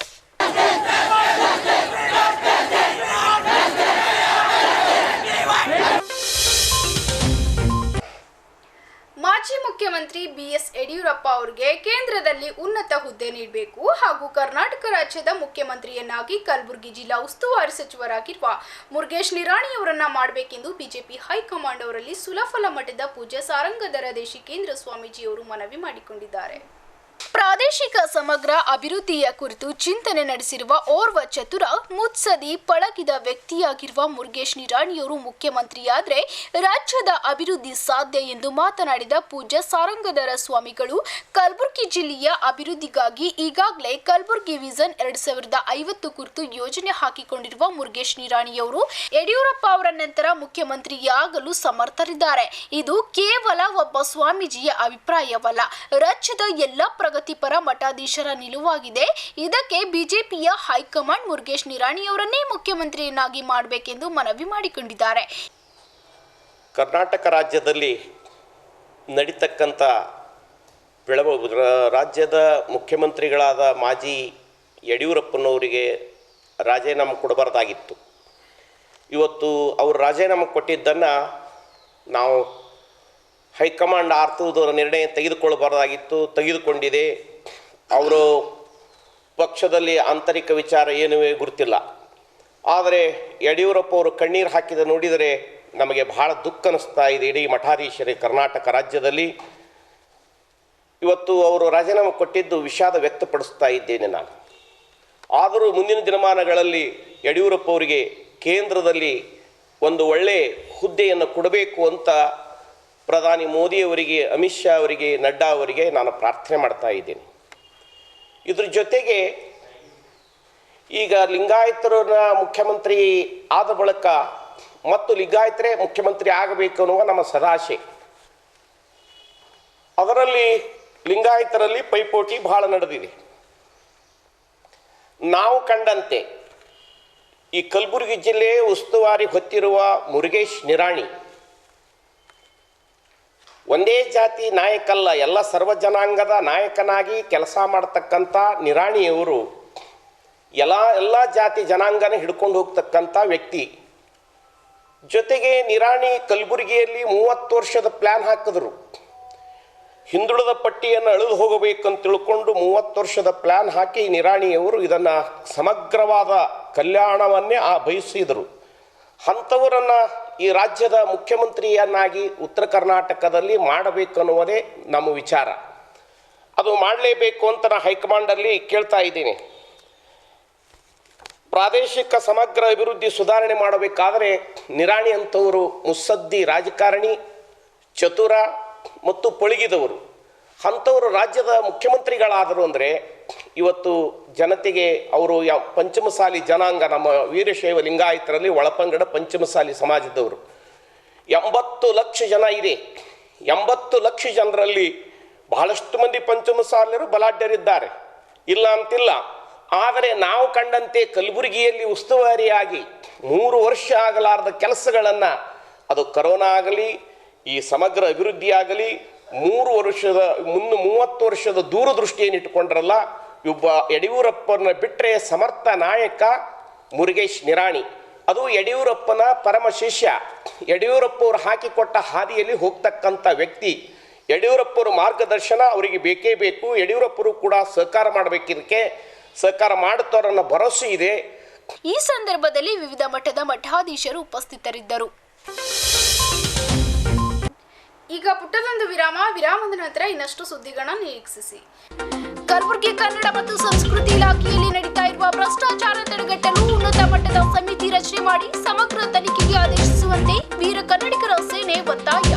ಮಾಜಿ ಮುಖ್ಯಮಂತ್ರಿ ಬಿಎಸ್ ಯಡಿಯೂರಪ್ಪ ಅವರಿಗೆ ಕೇಂದ್ರದಲ್ಲಿ ಉನ್ನತ ಹುದ್ದೆ ನೀಡಬೇಕು ಹಾಗೂ ಕರ್ನಾಟಕ ರಾಜ್ಯದ ಮುಖ್ಯಮಂತ್ರಿಯನ್ನಾಗಿ ಕಲಬುರಗಿ ಜಿಲ್ಲಾ ಉಸ್ತುವಾರಿ ಸಚಿವರಾಗಿರುವ ಮುರುಗೇಶ್ ನಿರಾಣಿ ಅವರನ್ನ ಮಾಡಬೇಕೆಂದು ಬಿಜೆಪಿ ಹೈಕಮಾಂಡ್ ಅವರಲ್ಲಿ ಸುಲಫಲ ಮಠದ ಪೂಜ್ಯ ಸಾರಂಗಧರ ದೇಶಿಕೇಂದ್ರ ಸ್ವಾಮೀಜಿ ಅವರು ಮನವಿ ಮಾಡಿಕೊಂಡಿದ್ದಾರೆ. ಪ್ರಾದೇಶಿಕ ಸಮಗ್ರ ಅಭಿವೃದ್ಧಿಯ ಕುರಿತು ಚಿಂತನೆ ನಡೆಸಿರುವ ಓರ್ವ ಚತುರ ಮುತ್ಸದಿ ಪಳಗಿದ ವ್ಯಕ್ತಿಯಾಗಿರುವ ಮುರುಗೇಶ್ ನಿರಾಣಿಯವರು ಮುಖ್ಯಮಂತ್ರಿಯಾದರೆ ರಾಜ್ಯದ ಅಭಿವೃದ್ಧಿ ಸಾಧ್ಯ ಎಂದು ಮಾತನಾಡಿದ ಪೂಜ್ಯ ಸಾರಂಗಧರ ಸ್ವಾಮಿಗಳು ಕಲಬುರಗಿ ಜಿಲ್ಲೆಯ ಅಭಿವೃದ್ಧಿಗಾಗಿ ಈಗಾಗಲೇ ಕಲಬುರಗಿ ವಿಷನ್ 2050 ಕುರಿತು ಯೋಜನೆ ಹಾಕಿಕೊಂಡಿರುವ ಮುರುಗೇಶ್ ನಿರಾಣಿಯವರು ಯಡಿಯೂರಪ್ಪ ಅವರ ನಂತರ ಮುಖ್ಯಮಂತ್ರಿಯಾಗಲು ಸಮರ್ಥರಿದ್ದಾರೆ. ಇದು ಕೇವಲ ಒಬ್ಬ ಸ್ವಾಮೀಜಿಯ ಅಭಿಪ್ರಾಯವಲ್ಲ, ರಾಜ್ಯದ ಎಲ್ಲ ಪ್ರಗತಿಪರ ಮಠಾಧೀಶರ ನಿಲುವಾಗಿದೆ. ಇದಕ್ಕೆ ಬಿಜೆಪಿಯ ಹೈಕಮಾಂಡ್ ಮುರುಗೇಶ್ ನಿರಾಣಿಯವರನ್ನೇ ಮುಖ್ಯಮಂತ್ರಿಯನ್ನಾಗಿ ಮಾಡಬೇಕೆಂದು ಮನವಿ ಮಾಡಿಕೊಂಡಿದ್ದಾರೆ. ಕರ್ನಾಟಕ ರಾಜ್ಯದಲ್ಲಿ ನಡೀತಕ್ಕಂಥ ರಾಜ್ಯದ ಮುಖ್ಯಮಂತ್ರಿಗಳಾದ ಮಾಜಿ ಯಡಿಯೂರಪ್ಪನವರಿಗೆ ರಾಜೀನಾಮೆ ಕೊಡಬಾರ್ದಾಗಿತ್ತು. ಇವತ್ತು ಅವರು ರಾಜೀನಾಮೆ ಕೊಟ್ಟಿದ್ದನ್ನು ನಾವು ಹೈಕಮಾಂಡ್ ಆರ್ತದ ನಿರ್ಣಯ ತೆಗೆದುಕೊಳ್ಳಬಾರ್ದಾಗಿತ್ತು, ತೆಗೆದುಕೊಂಡಿದೆ. ಅವರು ಪಕ್ಷದಲ್ಲಿ ಆಂತರಿಕ ವಿಚಾರ ಏನುವೇ ಗುರುತಿಲ್ಲ. ಆದರೆ ಯಡಿಯೂರಪ್ಪ ಅವರು ಕಣ್ಣೀರು ಹಾಕಿದ ನೋಡಿದರೆ ನಮಗೆ ಬಹಳ ದುಃಖ ಅನ್ನಿಸ್ತಾ ಇದೆ. ಇಡೀ ಮಠಾಧೀಶರೇ ಕರ್ನಾಟಕ ರಾಜ್ಯದಲ್ಲಿ ಇವತ್ತು ಅವರು ರಾಜೀನಾಮೆ ಕೊಟ್ಟಿದ್ದು ವಿಷಾದ ವ್ಯಕ್ತಪಡಿಸ್ತಾ ಇದ್ದೇನೆ ನಾನು. ಆದರೂ ಮುಂದಿನ ದಿನಮಾನಗಳಲ್ಲಿ ಯಡಿಯೂರಪ್ಪ ಅವರಿಗೆ ಕೇಂದ್ರದಲ್ಲಿ ಒಂದು ಒಳ್ಳೆಯ ಹುದ್ದೆಯನ್ನು ಕೊಡಬೇಕು ಅಂತ ಪ್ರಧಾನಿ ಮೋದಿಯವರಿಗೆ, ಅಮಿತ್ ಶಾ ಅವರಿಗೆ, ನಡ್ಡಾ ಅವರಿಗೆ ನಾನು ಪ್ರಾರ್ಥನೆ ಮಾಡ್ತಾ ಇದ್ದೇನೆ. ಇದ್ರ ಜೊತೆಗೆ ಈಗ ಲಿಂಗಾಯತರನ್ನ ಮುಖ್ಯಮಂತ್ರಿ ಆದ ಬಳಿಕ ಮತ್ತು ಲಿಂಗಾಯತರೇ ಮುಖ್ಯಮಂತ್ರಿ ಆಗಬೇಕು ಅನ್ನುವ ನಮ್ಮ ಸದಾಶೆ. ಅದರಲ್ಲಿ ಲಿಂಗಾಯತರಲ್ಲಿ ಪೈಪೋಟಿ ಬಹಳ ನಡೆದಿದೆ. ನಾವು ಕಂಡಂತೆ ಈ ಕಲಬುರಗಿ ಜಿಲ್ಲೆ ಉಸ್ತುವಾರಿ ಹೊತ್ತಿರುವ ಮುರುಗೇಶ್ ನಿರಾಣಿ ಒಂದೇ ಜಾತಿ ನಾಯಕಲ್ಲ, ಎಲ್ಲ ಸರ್ವಜನಾಂಗದ ನಾಯಕನಾಗಿ ಕೆಲಸ ಮಾಡ್ತಕ್ಕಂಥ ನಿರಾಣಿಯವರು ಎಲ್ಲ ಜಾತಿ ಜನಾಂಗನ ಹಿಡ್ಕೊಂಡು ಹೋಗ್ತಕ್ಕಂಥ ವ್ಯಕ್ತಿ. ಜೊತೆಗೆ ನಿರಾಣಿ ಕಲಬುರಗಿಯಲ್ಲಿ 30 ವರ್ಷದ ಪ್ಲ್ಯಾನ್ ಹಾಕಿದ್ರು. ಹಿಂದುಳಿದ ಪಟ್ಟಿಯನ್ನು ಅಳೆದು ಹೋಗಬೇಕಂತ ತಿಳ್ಕೊಂಡು 30 ವರ್ಷದ ಪ್ಲ್ಯಾನ್ ಹಾಕಿ ನಿರಾಣಿಯವರು ಇದನ್ನು ಸಮಗ್ರವಾದ ಕಲ್ಯಾಣವನ್ನೇ ಬಯಸಿದರು. ಅಂಥವರನ್ನು ಈ ರಾಜ್ಯದ ಮುಖ್ಯಮಂತ್ರಿಯನ್ನಾಗಿ ಉತ್ತರ ಕರ್ನಾಟಕದಲ್ಲಿ ಮಾಡಬೇಕನ್ನುವುದೇ ನಮ್ಮ ವಿಚಾರ. ಅದು ಮಾಡಲೇಬೇಕು ಅಂತ ನಾನು ಹೈಕಮಾಂಡಲ್ಲಿ ಕೇಳ್ತಾ ಇದ್ದೀನಿ. ಪ್ರಾದೇಶಿಕ ಸಮಗ್ರ ಅಭಿವೃದ್ಧಿ ಸುಧಾರಣೆ ಮಾಡಬೇಕಾದರೆ ನಿರಾಣಿ ಅಂಥವರು ಮುತ್ಸದ್ದಿ ರಾಜಕಾರಣಿ, ಚತುರ ಮತ್ತು ಪಳಗಿದವರು. ಅಂಥವರು ರಾಜ್ಯದ ಮುಖ್ಯಮಂತ್ರಿಗಳಾದರು ಅಂದರೆ ಇವತ್ತು ಜನತೆಗೆ ಅವರು ಪಂಚಮಸಾಲಿ ಜನಾಂಗ, ನಮ್ಮ ವೀರಶೈವ ಲಿಂಗಾಯತರಲ್ಲಿ ಒಳಪಂಗಡ ಪಂಚಮಸಾಲಿ ಸಮಾಜದವರು 80 ಲಕ್ಷ ಜನ ಇದೆ. 80 ಲಕ್ಷ ಜನರಲ್ಲಿ ಬಹಳಷ್ಟು ಮಂದಿ ಪಂಚಮಸಾಲ್ಯರು ಬಲಾಢ್ಯರಿದ್ದಾರೆ, ಇಲ್ಲ ಅಂತಿಲ್ಲ. ಆದರೆ ನಾವು ಕಂಡಂತೆ ಕಲಬುರಗಿಯಲ್ಲಿ ಉಸ್ತುವಾರಿಯಾಗಿ 3 ವರ್ಷ ಆಗಲಾರದ ಕೆಲಸಗಳನ್ನು, ಅದು ಕರೋನಾ ಆಗಲಿ, ಈ ಸಮಗ್ರ ಅಭಿವೃದ್ಧಿ ಆಗಲಿ, 30 ವರ್ಷದ ದೂರದೃಷ್ಟಿಯನ್ನು ಇಟ್ಟುಕೊಂಡ್ರಲ್ಲ, ಒಬ್ಬ ಯಡಿಯೂರಪ್ಪನ ಬಿಟ್ಟರೆ ಸಮರ್ಥ ನಾಯಕ ಮುರುಗೇಶ್ ನಿರಾಣಿ. ಅದು ಯಡಿಯೂರಪ್ಪನ ಪರಮ ಶಿಷ್ಯ. ಯಡಿಯೂರಪ್ಪವರು ಹಾಕಿಕೊಟ್ಟ ಹಾದಿಯಲ್ಲಿ ಹೋಗ್ತಕ್ಕಂಥ ವ್ಯಕ್ತಿ. ಯಡಿಯೂರಪ್ಪರ ಮಾರ್ಗದರ್ಶನ ಅವರಿಗೆ ಬೇಕೇ ಬೇಕು. ಯಡಿಯೂರಪ್ಪರು ಕೂಡ ಸಹಕಾರ ಮಾಡಬೇಕಿದ್ದಕ್ಕೆ ಸಹಕಾರ ಮಾಡುತ್ತವರನ್ನ ಭರವಸೆ ಇದೆ. ಈ ಸಂದರ್ಭದಲ್ಲಿ ವಿವಿಧ ಮಠದ ಮಠಾಧೀಶರು ಉಪಸ್ಥಿತರಿದ್ದರು. ಈಗ ಪುಟ್ಟದೊಂದು ವಿರಾಮದ ನಂತರ ಇನ್ನಷ್ಟು ಸುದ್ದಿಗಳನ್ನು ನಿರೀಕ್ಷಿಸಿ. ಕಲಬುರಗಿ ಕನ್ನಡ ಮತ್ತು ಸಂಸ್ಕೃತಿ ಇಲಾಖೆಯಲ್ಲಿ ನಡೀತಾ ಇರುವ ಭ್ರಷ್ಟಾಚಾರ ತಡೆಗಟ್ಟಲು ಉನ್ನತ ಮಟ್ಟದ ಸಮಿತಿ ರಚನೆ ಮಾಡಿ ಸಮಗ್ರ ತನಿಖೆಗೆ ಆದೇಶಿಸುವಂತೆ ವೀರ ಕನ್ನಡಿಗರ ಸೇನೆ ಒತ್ತಾಯ.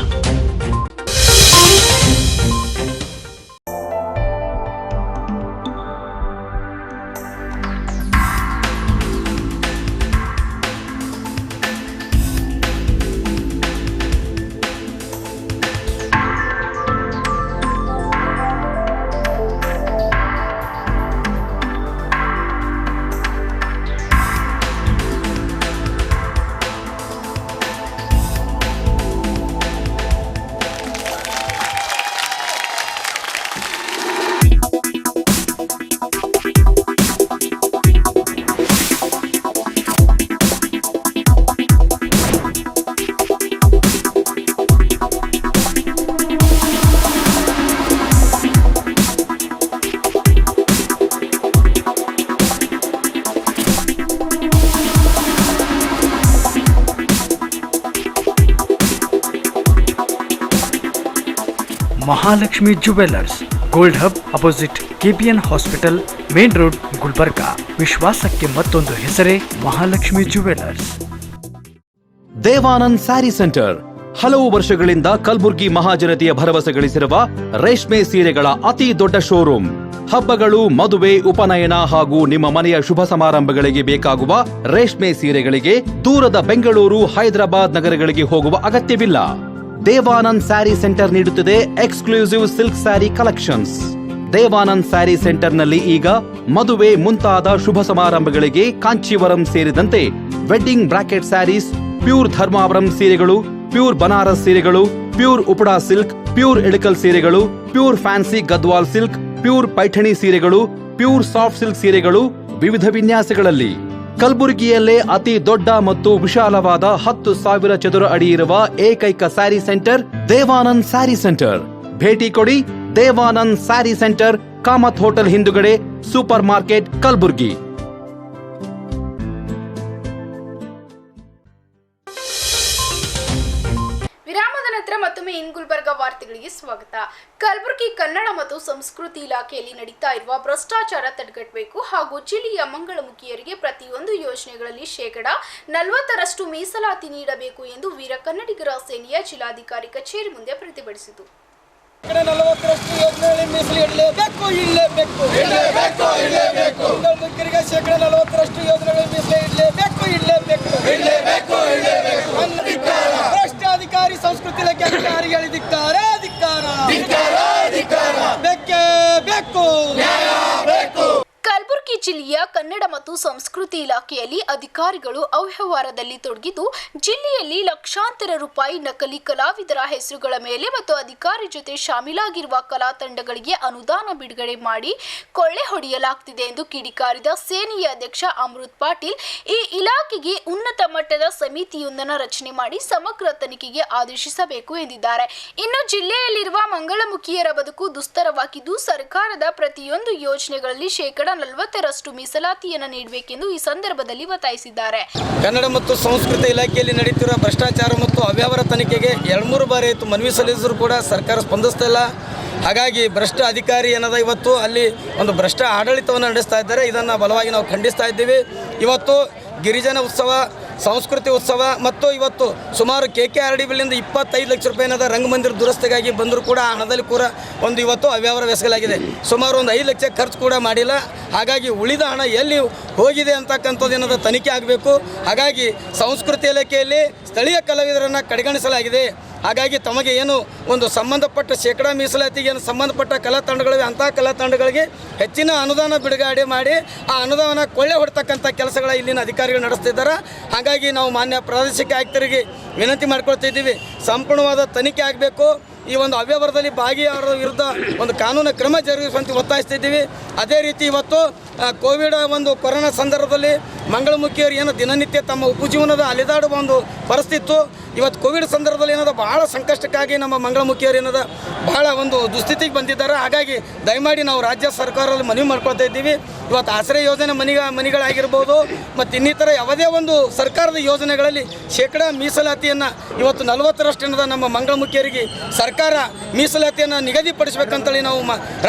Mahalakshmi jewellers gold hub opposite KPN hospital, main road, Gulbarga. ವಿಶ್ವಾಸಕ್ಕೆ ಮತ್ತೊಂದು ಹೆಸರೇ ಮಹಾಲಕ್ಷ್ಮಿ ಜುವೆಲ್ಲರ್ಸ್. ದೇವಾನಂದ್ ಸ್ಯಾರಿ ಸೆಂಟರ್ ಹಲವು ವರ್ಷಗಳಿಂದ ಕಲಬುರ್ಗಿ ಮಹಾಜನತೆಯ ಭರವಸೆ ಗಳಿಸಿರುವ ರೇಷ್ಮೆ ಸೀರೆಗಳ ಅತಿ ದೊಡ್ಡ ಶೋರೂಮ್. ಹಬ್ಬಗಳು, ಮದುವೆ, ಉಪನಯನ ಹಾಗೂ ನಿಮ್ಮ ಮನೆಯ ಶುಭ ಸಮಾರಂಭಗಳಿಗೆ ಬೇಕಾಗುವ ರೇಷ್ಮೆ ಸೀರೆಗಳಿಗೆ ದೂರದ ಬೆಂಗಳೂರು, ಹೈದರಾಬಾದ್ ನಗರಗಳಿಗೆ ಹೋಗುವ ಅಗತ್ಯವಿಲ್ಲ. ದೇವಾನಂದ್ ಸ್ಯಾರಿ ಸೆಂಟರ್ ನೀಡುತ್ತಿದೆ exclusive silk sari collections. Devanand sari ಸೆಂಟರ್ನಲ್ಲಿ ಈಗ ಮದುವೆ ಮುಂತಾದ ಶುಭ ಸಮಾರಂಭಗಳಿಗೆ ಕಾಂಚೀವರಂ ಸೇರಿದಂತೆ wedding brocade saris, pure Dharmavaram ಸೀರೆಗಳು, ಪ್ಯೂರ್ ಬನಾರಸ್ ಸೀರೆಗಳು, pure Uppada silk, pure Ilkal ಸೀರೆಗಳು, pure fancy Gadwal silk, pure Paithani ಸೀರೆಗಳು, ಪ್ಯೂರ್ ಸಾಫ್ಟ್ ಸಿಲ್ಕ್ ಸೀರೆಗಳು ವಿವಿಧ ವಿನ್ಯಾಸಗಳಲ್ಲಿ. ಕಲಬುರಗಿಯಲ್ಲೇ ಅತಿ ದೊಡ್ಡ ಮತ್ತು ವಿಶಾಲವಾದ 10,000 ಚದುರ ಅಡಿ ಇರುವ ಏಕೈಕ ಸ್ಯಾರಿ ಸೆಂಟರ್ ದೇವಾನಂದ್ ಸ್ಯಾರಿ ಸೆಂಟರ್. ಭೇಟಿ ಕೊಡಿ. ದೇವಾನಂದ್ ಸ್ಯಾರಿ ಸೆಂಟರ್, ಕಾಮತ್ ಹೋಟೆಲ್ ಹಿಂದುಗಡೆ, ಸೂಪರ್ ಮಾರ್ಕೆಟ್, ಕಲಬುರ್ಗಿ. ವಿರಾಮದ ನಂತರ ಮತ್ತೊಮ್ಮೆ ಇನ್ ಗುಲ್ಬರ್ಗಾ ವಾರ್ತೆಗಳಿಗೆ ಸ್ವಾಗತ. ಕಲಬುರಗಿ ಕನ್ನಡ ಮತ್ತು ಸಂಸ್ಕೃತಿ ಇಲಾಖೆಯಲ್ಲಿ ನಡೀತಾ ಇರುವ ಭ್ರಷ್ಟಾಚಾರ ತಡೆಗಟ್ಟಬೇಕು ಹಾಗೂ ಜಿಲ್ಲೆಯ ಮಂಗಳಮುಖಿಯರಿಗೆ ಪ್ರತಿಯೊಂದು ಯೋಜನೆಗಳಲ್ಲಿ 40% ಮೀಸಲಾತಿ ನೀಡಬೇಕು ಎಂದು ವೀರ ಕನ್ನಡಿಗರ ಸೇನೆಯ ಜಿಲ್ಲಾಧಿಕಾರಿ ಕಚೇರಿ ಮುಂದೆ ಪ್ರತಿಭಟಿಸಿತು. 40% ಯೋಜನೆಗಳಲ್ಲಿ ಮೀಸಲು ಇಡಲೇಬೇಕು, ಇಡಲೇಬೇಕು, ಇಡಲೇಬೇಕು, ಇಡಲೇಬೇಕು. ಮಂಗಳಮುಖಿಯರಿಗೆ 40% ಯೋಜನೆಗಳಲ್ಲಿ ಮೀಸಲು ಇಡಲೇಬೇಕು, ಇಡಲೇಬೇಕು, ಇಡಲೇಬೇಕು, ಇಡಲೇಬೇಕು. ಭ್ರಷ್ಟಾಧಿಕಾರಿ ಸಂಸ್ಕೃತಿ ಇಲಾಖೆ ಅಧಿಕಾರಿಗಳು ಧಿಕ್ಕಾರ, ಧಿಕ್ಕಾರ, ಧಿಕ್ಕಾರ, ಧಿಕ್ಕಾರ. ಬೇಕೇ ಬೇಕು, ನ್ಯಾಯ ಬೇಕು. ಕಲಬುರಗಿ ಜಿಲ್ಲೆಯ ಕನ್ನಡ ಮತ್ತು ಸಂಸ್ಕೃತಿ ಇಲಾಖೆಯಲ್ಲಿ ಅಧಿಕಾರಿಗಳು ಅವ್ಯವಹಾರದಲ್ಲಿ ತೊಡಗಿದ್ದು ಜಿಲ್ಲೆಯಲ್ಲಿ ಲಕ್ಷಾಂತರ ರೂಪಾಯಿ ನಕಲಿ ಕಲಾವಿದರ ಹೆಸರುಗಳ ಮೇಲೆ ಮತ್ತು ಅಧಿಕಾರಿ ಜೊತೆ ಶಾಮೀಲಾಗಿರುವ ಕಲಾ ತಂಡಗಳಿಗೆ ಅನುದಾನ ಬಿಡುಗಡೆ ಮಾಡಿ ಕೊಳ್ಳೆ ಹೊಡೆಯಲಾಗುತ್ತಿದೆ ಎಂದು ಕಿಡಿಕಾರಿದ ಸೇನೆಯ ಅಧ್ಯಕ್ಷ ಅಮೃತ್ ಪಾಟೀಲ್ ಈ ಇಲಾಖೆಗೆ ಉನ್ನತ ಮಟ್ಟದ ಸಮಿತಿಯೊಂದನ್ನು ರಚನೆ ಮಾಡಿ ಸಮಗ್ರ ತನಿಖೆಗೆ ಆದೇಶಿಸಬೇಕು ಎಂದಿದ್ದಾರೆ. ಇನ್ನು ಜಿಲ್ಲೆಯಲ್ಲಿರುವ ಮಂಗಳಮುಖಿಯರ ಬದುಕು ದುಸ್ತರವಾಗಿದ್ದು ಸರ್ಕಾರದ ಪ್ರತಿಯೊಂದು ಯೋಜನೆಗಳಲ್ಲಿ 40% ಮೀಸಲಾತಿಯನ್ನು ನೀಡಬೇಕೆಂದು ಈ ಸಂದರ್ಭದಲ್ಲಿ ಒತ್ತಾಯಿಸಿದ್ದಾರೆ. ಕನ್ನಡ ಮತ್ತು ಸಂಸ್ಕೃತಿ ಇಲಾಖೆಯಲ್ಲಿ ನಡೆಯುತ್ತಿರುವ ಭ್ರಷ್ಟಾಚಾರ ಮತ್ತು ಅವ್ಯವಹಾರ ತನಿಖೆಗೆ 2-3 ಬಾರಿ ಆಯಿತು ಮನವಿ ಸಲ್ಲಿಸಿದ್ರು ಕೂಡ ಸರ್ಕಾರ ಸ್ಪಂದಿಸ್ತಾ ಇಲ್ಲ. ಹಾಗಾಗಿ ಭ್ರಷ್ಟ ಅಧಿಕಾರಿ ಏನದ ಇವತ್ತು ಅಲ್ಲಿ ಒಂದು ಭ್ರಷ್ಟ ಆಡಳಿತವನ್ನು ನಡೆಸ್ತಾ ಇದ್ದಾರೆ. ಇದನ್ನು ಬಲವಾಗಿ ನಾವು ಖಂಡಿಸ್ತಾ ಇದ್ದೀವಿ. ಇವತ್ತು ಗಿರಿಜನ ಉತ್ಸವ, ಸಂಸ್ಕೃತಿ ಉತ್ಸವ ಮತ್ತು ಇವತ್ತು ಸುಮಾರು KKRDBಯಿಂದ 25 ಲಕ್ಷ ರೂಪಾಯಿನದ ರಂಗಮಂದಿರ ದುರಸ್ತಿಗಾಗಿ ಬಂದರೂ ಕೂಡ ಹಣದಲ್ಲಿ ಕೂಡ ಒಂದು ಇವತ್ತು ಅವ್ಯವಹಾರ ಎಸಗಲಾಗಿದೆ. ಸುಮಾರು ಒಂದು 5 ಲಕ್ಷ ಖರ್ಚು ಕೂಡ ಮಾಡಿಲ್ಲ. ಹಾಗಾಗಿ ಉಳಿದ ಹಣ ಎಲ್ಲಿ ಹೋಗಿದೆ ಅಂತಕ್ಕಂಥದ್ದು ಏನದ ತನಿಖೆ ಆಗಬೇಕು. ಹಾಗಾಗಿ ಸಂಸ್ಕೃತಿ ಇಲಾಖೆಯಲ್ಲಿ ಸ್ಥಳೀಯ ಕಲಾವಿದರನ್ನು ಕಡೆಗಣಿಸಲಾಗಿದೆ. ಹಾಗಾಗಿ ತಮಗೆ ಏನು ಒಂದು ಸಂಬಂಧಪಟ್ಟ 100% ಮೀಸಲಾತಿಗೆ ಏನು ಸಂಬಂಧಪಟ್ಟ ಕಲಾ ತಂಡಗಳಿವೆ ಅಂಥ ಕಲಾ ತಂಡಗಳಿಗೆ ಹೆಚ್ಚಿನ ಅನುದಾನ ಬಿಡುಗಡೆ ಮಾಡಿ ಆ ಅನುದಾನ ಕೊಳ್ಳೆ ಹೊಡ್ತಕ್ಕಂಥ ಕೆಲಸಗಳ ಇಲ್ಲಿನ ಅಧಿಕಾರಿಗಳು ನಡೆಸ್ತಿದ್ದಾರೆ. ಹಾಗಾಗಿ ನಾವು ಮಾನ್ಯ ಪ್ರಾದೇಶಿಕ ಆಯುಕ್ತರಿಗೆ ವಿನಂತಿ ಮಾಡ್ಕೊಳ್ತಾ ಇದ್ದೀವಿ, ಸಂಪೂರ್ಣವಾದ ತನಿಖೆ ಆಗಬೇಕು. ಈ ಒಂದು ಅವ್ಯವಹಾರದಲ್ಲಿ ಭಾಗಿಯಾದವರ ವಿರುದ್ಧ ಒಂದು ಕಾನೂನು ಕ್ರಮ ಜರುಗಿಸುವಂತೆ ಒತ್ತಾಯಿಸ್ತಿದ್ದೀವಿ. ಅದೇ ರೀತಿ ಇವತ್ತು ಕೋವಿಡ್ ಒಂದು ಕೊರೋನಾ ಸಂದರ್ಭದಲ್ಲಿ ಮಂಗಳಮುಖಿಯರು ಏನು ದಿನನಿತ್ಯ ತಮ್ಮ ಉಪಜೀವನದ ಅಲೆದಾಡುವ ಒಂದು ಪರಿಸ್ಥಿತಿ ಇವತ್ತು ಕೋವಿಡ್ ಸಂದರ್ಭದಲ್ಲಿ ಏನದ ಬಹಳ ಸಂಕಷ್ಟಕ್ಕಾಗಿ ನಮ್ಮ ಮಂಗಳಮುಖಿಯರು ಏನದ ಬಹಳ ಒಂದು ದುಸ್ಥಿತಿಗೆ ಬಂದಿದ್ದಾರೆ. ಹಾಗಾಗಿ ದಯಮಾಡಿ ನಾವು ರಾಜ್ಯ ಸರ್ಕಾರದಲ್ಲಿ ಮನವಿ ಮಾಡ್ಕೊಳ್ತಾ ಇದ್ದೀವಿ. ಇವತ್ತು ಆಶ್ರಯ ಯೋಜನೆ ಮನೆಗಳಾಗಿರ್ಬೋದು ಮತ್ತು ಇನ್ನಿತರ ಯಾವುದೇ ಒಂದು ಸರ್ಕಾರದ ಯೋಜನೆಗಳಲ್ಲಿ 100% ಮೀಸಲಾತಿಯನ್ನು ಇವತ್ತು 40% ಏನದ ನಮ್ಮ ಮಂಗಳಮುಖಿಯರಿಗೆ ಸರ್ಕಾರ ಮೀಸಲಾತಿಯನ್ನು ನಿಗದಿಪಡಿಸಬೇಕಂತೇಳಿ ನಾವು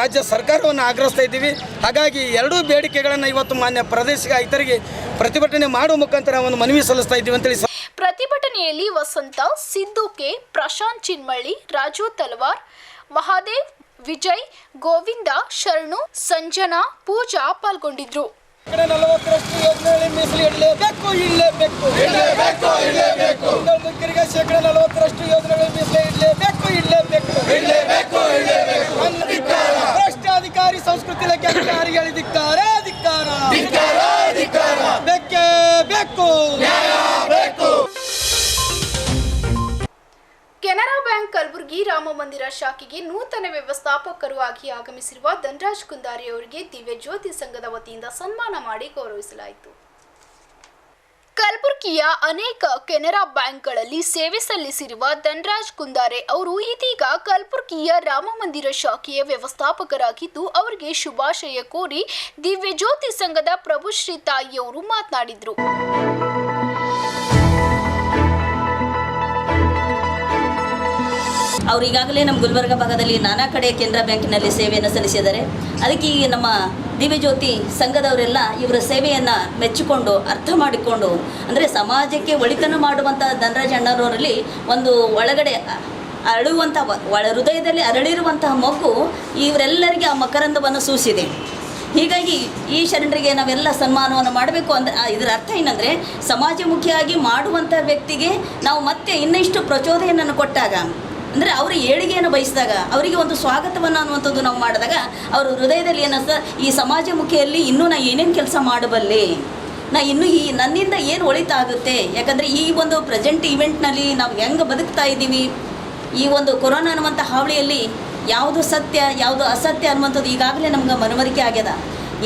ರಾಜ್ಯ ಸರ್ಕಾರವನ್ನು ಆಗ್ರಹಿಸ್ತಾ ಇದ್ದೀವಿ. ಹಾಗಾಗಿ ಎರಡೂ ಬೇಡಿಕೆಗಳನ್ನು ಇವತ್ತು ಮಾನ್ಯ ಪ್ರಾದೇಶಿಕ ಆಯುಕ್ತರಿಗೆ ಪ್ರತಿಭಟನೆ ಮಾಡುವ ಮುಖಾಂತರ ಒಂದು ಮನವಿ ಸಲ್ಲಿಸ್ತಾ ಇದ್ದೀವಿ ಅಂತೇಳಿ. ಪ್ರತಿಭಟನೆಯಲ್ಲಿ ವಸಂತ, ಸಿದ್ದು ಕೆ, ಪ್ರಶಾಂತ್ ಚಿನ್ಮಳ್ಳಿ, ರಾಜು ತಲವಾರ್, ಮಹಾದೇವ್, ವಿಜಯ್, ಗೋವಿಂದ, ಶರಣು, ಸಂಜನಾ, ಪೂಜಾ ಪಾಲ್ಗೊಂಡಿದ್ರು. 40% ಯೋಜನೆಗಳಲ್ಲಿ ಮೀಸಲು ಇಡಲೇಬೇಕು, ಇಡಲೇಬೇಕು, ಇಡಲೇಬೇಕು, ಇಡಲೇಬೇಕು. ಮಂಗಳಮುಖಿಯರಿಗೆ 40% ಯೋಜನೆಗಳಲ್ಲಿ ಮೀಸಲು ಇಡಲೇಬೇಕು, ಇಡಲೇಬೇಕು, ಇಡಲೇಬೇಕು, ಇಡಲೇಬೇಕು. ಭ್ರಷ್ಟಾಧಿಕಾರಿ ಸಂಸ್ಕೃತಿ ಇಲಾಖೆ ಅಧಿಕಾರಿಗಳು ಧಿಕ್ಕಾರ, ಧಿಕ್ಕಾರ, ಧಿಕ್ಕಾರ, ಧಿಕ್ಕಾರ. ಬೇಕೇ ಬೇಕು, ನ್ಯಾಯ ಬೇಕು. ಕೆನರಾ ಬ್ಯಾಂಕ್ ಕಲಬುರಗಿ ರಾಮ ಮಂದಿರ ಶಾಖೆಗೆ ನೂತನ ವ್ಯವಸ್ಥಾಪಕರು ಆಗಿ ಆಗಮಿಸಿರುವ ಧನರಾಜ್ ಕುಂದಾರಿ ಅವರಿಗೆ ದಿವ್ಯ ಜ್ಯೋತಿ ಸಂಘದ ವತಿಯಿಂದ ಸನ್ಮಾನ ಮಾಡಿ ಗೌರವಿಸಲಾಯಿತು. ಕಲಬುರಗಿಯ ಅನೇಕ ಕೆನರಾ ಬ್ಯಾಂಕ್ಗಳಲ್ಲಿ ಸೇವೆ ಸಲ್ಲಿಸಿರುವ ಧನರಾಜ್ ಕುಂದಾರೆ ಅವರು ಇದೀಗ ಕಲಬುರಗಿಯ ರಾಮ ಮಂದಿರ ಶಾಖೆಯ ವ್ಯವಸ್ಥಾಪಕರಾಗಿದ್ದು ಅವರಿಗೆ ಶುಭಾಶಯ ಕೋರಿ ದಿವ್ಯ ಜ್ಯೋತಿ ಸಂಘದ ಪ್ರಭುಶ್ರೀ ತಾಯಿಯವರು ಮಾತನಾಡಿದರು. ಅವರು ಈಗಾಗಲೇ ನಮ್ಮ ಗುಲ್ಬರ್ಗ ಭಾಗದಲ್ಲಿ ನಾನಾ ಕಡೆ ಕೆನರಾ ಬ್ಯಾಂಕಿನಲ್ಲಿ ಸೇವೆಯನ್ನು ಸಲ್ಲಿಸಿದ್ದಾರೆ. ಅದಕ್ಕೆ ಈ ನಮ್ಮ ದಿವ್ಯಜ್ಯೋತಿ ಸಂಘದವರೆಲ್ಲ ಇವರ ಸೇವೆಯನ್ನು ಮೆಚ್ಚಿಕೊಂಡು ಅರ್ಥ ಮಾಡಿಕೊಂಡು, ಅಂದರೆ ಸಮಾಜಕ್ಕೆ ಒಳಿತನ್ನು ಮಾಡುವಂಥ ಧನರಾಜ್ ಅಣ್ಣನವರಲ್ಲಿ ಒಂದು ಒಳಗಡೆ ಅರಳುವಂಥ ಹೃದಯದಲ್ಲಿ ಅರಳಿರುವಂತಹ ಮಗು ಇವರೆಲ್ಲರಿಗೆ ಆ ಮಕರಂದವನ್ನು ಸೂಸಿದೆ. ಹೀಗಾಗಿ ಈ ಶರಣರಿಗೆ ನಾವೆಲ್ಲ ಸನ್ಮಾನವನ್ನು ಮಾಡಬೇಕು ಅಂದರೆ ಇದರ ಅರ್ಥ ಏನಂದರೆ, ಸಮಾಜಮುಖಿಯಾಗಿ ಮಾಡುವಂಥ ವ್ಯಕ್ತಿಗೆ ನಾವು ಮತ್ತೆ ಇನ್ನಷ್ಟು ಪ್ರಚೋದನೆಯನ್ನು ಕೊಟ್ಟಾಗ, ಅಂದರೆ ಅವರ ಏಳಿಗೆಯನ್ನು ಬಯಸಿದಾಗ, ಅವರಿಗೆ ಒಂದು ಸ್ವಾಗತವನ್ನು ಅನ್ನುವಂಥದ್ದು ನಾವು ಮಾಡಿದಾಗ ಅವರು ಹೃದಯದಲ್ಲಿ ಏನಿಸ್ತ, ಈ ಸಮಾಜಮುಖಿಯಲ್ಲಿ ಇನ್ನೂ ನಾ ಏನೇನು ಕೆಲಸ ಮಾಡಬಲ್ಲೆ, ನಾ ಇನ್ನೂ ಈ ನನ್ನಿಂದ ಏನು ಒಳಿತಾಗುತ್ತೆ. ಯಾಕಂದರೆ ಈ ಒಂದು ಪ್ರೆಸೆಂಟ್ ಇವೆಂಟ್ನಲ್ಲಿ ನಾವು ಹೆಂಗೆ ಬದುಕ್ತಾ ಇದ್ದೀವಿ, ಈ ಒಂದು ಕೊರೋನಾ ಅನ್ನುವಂಥ ಹಾವಳಿಯಲ್ಲಿ ಯಾವುದು ಸತ್ಯ ಯಾವುದು ಅಸತ್ಯ ಅನ್ನುವಂಥದ್ದು ಈಗಾಗಲೇ ನಮ್ಗೆ ಮನವರಿಕೆ ಆಗ್ಯದ.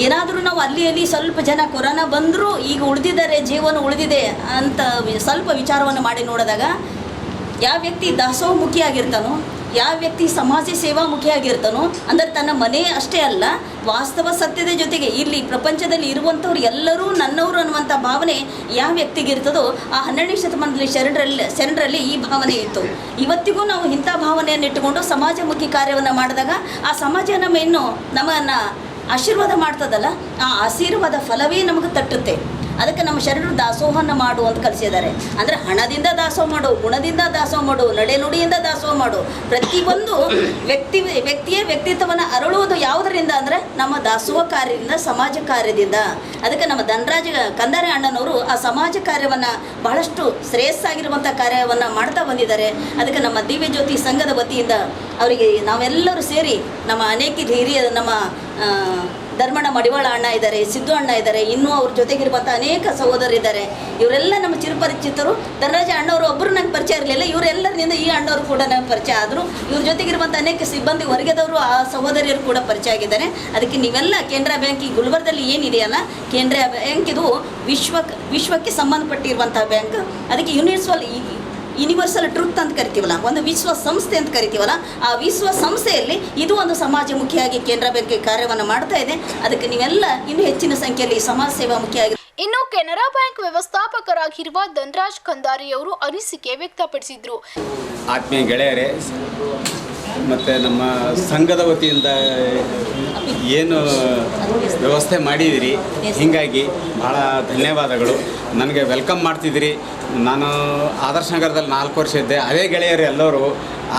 ಏನಾದರೂ ನಾವು ಅಲ್ಲಿ ಸ್ವಲ್ಪ ಜನ ಕೊರೋನಾ ಬಂದರೂ ಈಗ ಉಳಿದಿದ್ದಾರೆ, ಜೀವನ ಉಳಿದಿದೆ ಅಂತ ಸ್ವಲ್ಪ ವಿಚಾರವನ್ನು ಮಾಡಿ ನೋಡಿದಾಗ, ಯಾವ ವ್ಯಕ್ತಿ ದಾಸೋಹಮುಖಿಯಾಗಿರ್ತಾನೋ, ಯಾವ ವ್ಯಕ್ತಿ ಸಮಾಜ ಸೇವಾಮುಖಿಯಾಗಿರ್ತಾನೋ, ಅಂದರೆ ತನ್ನ ಮನೆ ಅಷ್ಟೇ ಅಲ್ಲ, ವಾಸ್ತವ ಸತ್ಯದ ಜೊತೆಗೆ ಇಲ್ಲಿ ಪ್ರಪಂಚದಲ್ಲಿ ಇರುವಂಥವ್ರು ಎಲ್ಲರೂ ನನ್ನವರು ಅನ್ನುವಂಥ ಭಾವನೆ ಯಾವ ವ್ಯಕ್ತಿಗೆ ಇರ್ತದೋ, ಆ 12ನೇ ಶತಮಾನದಲ್ಲಿ ಶರಣರಲ್ಲಿ ಈ ಭಾವನೆ ಇತ್ತು. ಇವತ್ತಿಗೂ ನಾವು ಇಂಥ ಭಾವನೆಯನ್ನು ಇಟ್ಟುಕೊಂಡು ಸಮಾಜಮುಖಿ ಕಾರ್ಯವನ್ನು ಮಾಡಿದಾಗ ಆ ಸಮಾಜ ನಮ್ಮನ್ನು ಆಶೀರ್ವಾದ ಮಾಡ್ತದಲ್ಲ, ಆ ಆಶೀರ್ವಾದ ಫಲವೇ ನಮಗೆ ತಟ್ಟುತ್ತೆ. ಅದಕ್ಕೆ ನಮ್ಮ ಶರಣರು ದಾಸೋಹವನ್ನು ಮಾಡು ಅಂತ ಕಲಿಸಿದ್ದಾರೆ. ಅಂದರೆ ಹಣದಿಂದ ದಾಸೋಹ ಮಾಡು, ಗುಣದಿಂದ ದಾಸೋಹ ಮಾಡು, ನಡೆನುಡಿಯಿಂದ ದಾಸೋಹ ಮಾಡು. ಪ್ರತಿಯೊಂದು ವ್ಯಕ್ತಿಯ ವ್ಯಕ್ತಿತ್ವವನ್ನು ಅರಳುವುದು ಯಾವುದರಿಂದ ಅಂದರೆ ನಮ್ಮ ದಾಸೋಹ ಕಾರ್ಯದಿಂದ, ಸಮಾಜ ಕಾರ್ಯದಿಂದ. ಅದಕ್ಕೆ ನಮ್ಮ ಧನರಾಜ ಕಂದಾರೆ ಅಣ್ಣನವರು ಆ ಸಮಾಜ ಕಾರ್ಯವನ್ನು ಬಹಳಷ್ಟು ಶ್ರೇಯಸ್ಸಾಗಿರುವಂಥ ಕಾರ್ಯವನ್ನು ಮಾಡ್ತಾ ಬಂದಿದ್ದಾರೆ. ಅದಕ್ಕೆ ನಮ್ಮ ದಿವ್ಯಜ್ಯೋತಿ ಸಂಘದ ವತಿಯಿಂದ ಅವರಿಗೆ ನಾವೆಲ್ಲರೂ ಸೇರಿ ನಮ್ಮ ಅನೇಕ ಹಿರಿಯ ನಮ್ಮ ಧರ್ಮಣ್ಣ ಮಡಿವಾಳ ಅಣ್ಣ ಇದ್ದಾರೆ, ಸಿದ್ದು ಅಣ್ಣ ಇದ್ದಾರೆ, ಇನ್ನೂ ಅವ್ರ ಜೊತೆಗಿರುವಂಥ ಅನೇಕ ಸಹೋದರಿದ್ದಾರೆ. ಇವರೆಲ್ಲ ನಮ್ಮ ಚಿರಪರಿಚಿತರು. ಧನರಾಜ ಅಣ್ಣವರು ಒಬ್ಬರು ನನಗೆ ಪರಿಚಯ ಇರಲಿಲ್ಲ, ಇವರೆಲ್ಲರಿಂದ ಈ ಅಣ್ಣವರು ಕೂಡ ನನಗೆ ಪರಿಚಯ ಆದರು. ಇವ್ರ ಜೊತೆಗಿರುವಂಥ ಅನೇಕ ಸಿಬ್ಬಂದಿ ವರ್ಗದವರು, ಆ ಸಹೋದರಿಯರು ಕೂಡ ಪರಿಚಯ ಆಗಿದ್ದಾರೆ. ಅದಕ್ಕೆ ನೀವೆಲ್ಲ ಕೆನರಾ ಬ್ಯಾಂಕ್ ಈ ಗುಲ್ಬರ್ಗದಲ್ಲಿ ಏನಿದೆಯಲ್ಲ, ಕೆನರಾ ಬ್ಯಾಂಕ್ ಇದು ವಿಶ್ವಕ್ಕೆ ಸಂಬಂಧಪಟ್ಟಿರುವಂಥ ಬ್ಯಾಂಕ್. ಅದಕ್ಕೆ ಯೂನಿವರ್ಸಲ್ ಟ್ರೂತ್ ಅಂತ ಕರಿತೀವಲ್ಲ, ಒಂದು ವಿಶ್ವಸಂಸ್ಥೆ ಅಂತ ಕರಿತೀವಲ್ಲ, ಆ ವಿಶ್ವಸಂಸ್ಥೆಯಲ್ಲಿ ಇದು ಒಂದು ಸಮಾಜಮುಖಿಯಾಗಿ ಕೆನರಾ ಬ್ಯಾಂಕ್ ಕಾರ್ಯವನ್ನು ಮಾಡ್ತಾ ಇದೆ. ಅದಕ್ಕೆ ನೀವೆಲ್ಲ ಇನ್ನೂ ಹೆಚ್ಚಿನ ಸಂಖ್ಯೆಯಲ್ಲಿ ಸಮಾಜ ಸೇವಾ ಮುಖ್ಯವಾಗಿ. ಇನ್ನು ಕೆನರಾ ಬ್ಯಾಂಕ್ ವ್ಯವಸ್ಥಾಪಕರಾಗಿರುವ ಧನರಾಜ್ ಕಂದಾರಿ ಅವರು ಅನಿಸಿಕೆ ವ್ಯಕ್ತಪಡಿಸಿದ್ರು. ಆತ್ಮೀಯ ಗೆಳೆಯರೇ, ಮತ್ತು ನಮ್ಮ ಸಂಘದ ವತಿಯಿಂದ ಏನು ವ್ಯವಸ್ಥೆ ಮಾಡಿದಿರಿ, ಹೀಗಾಗಿ ಭಾಳ ಧನ್ಯವಾದಗಳು. ನನಗೆ ವೆಲ್ಕಮ್ ಮಾಡ್ತಿದ್ದೀರಿ. ನಾನು ಆದರ್ಶ ನಗರದಲ್ಲಿ 4 ವರ್ಷ ಇದ್ದೆ, ಅದೇ ಗೆಳೆಯರು ಎಲ್ಲರೂ.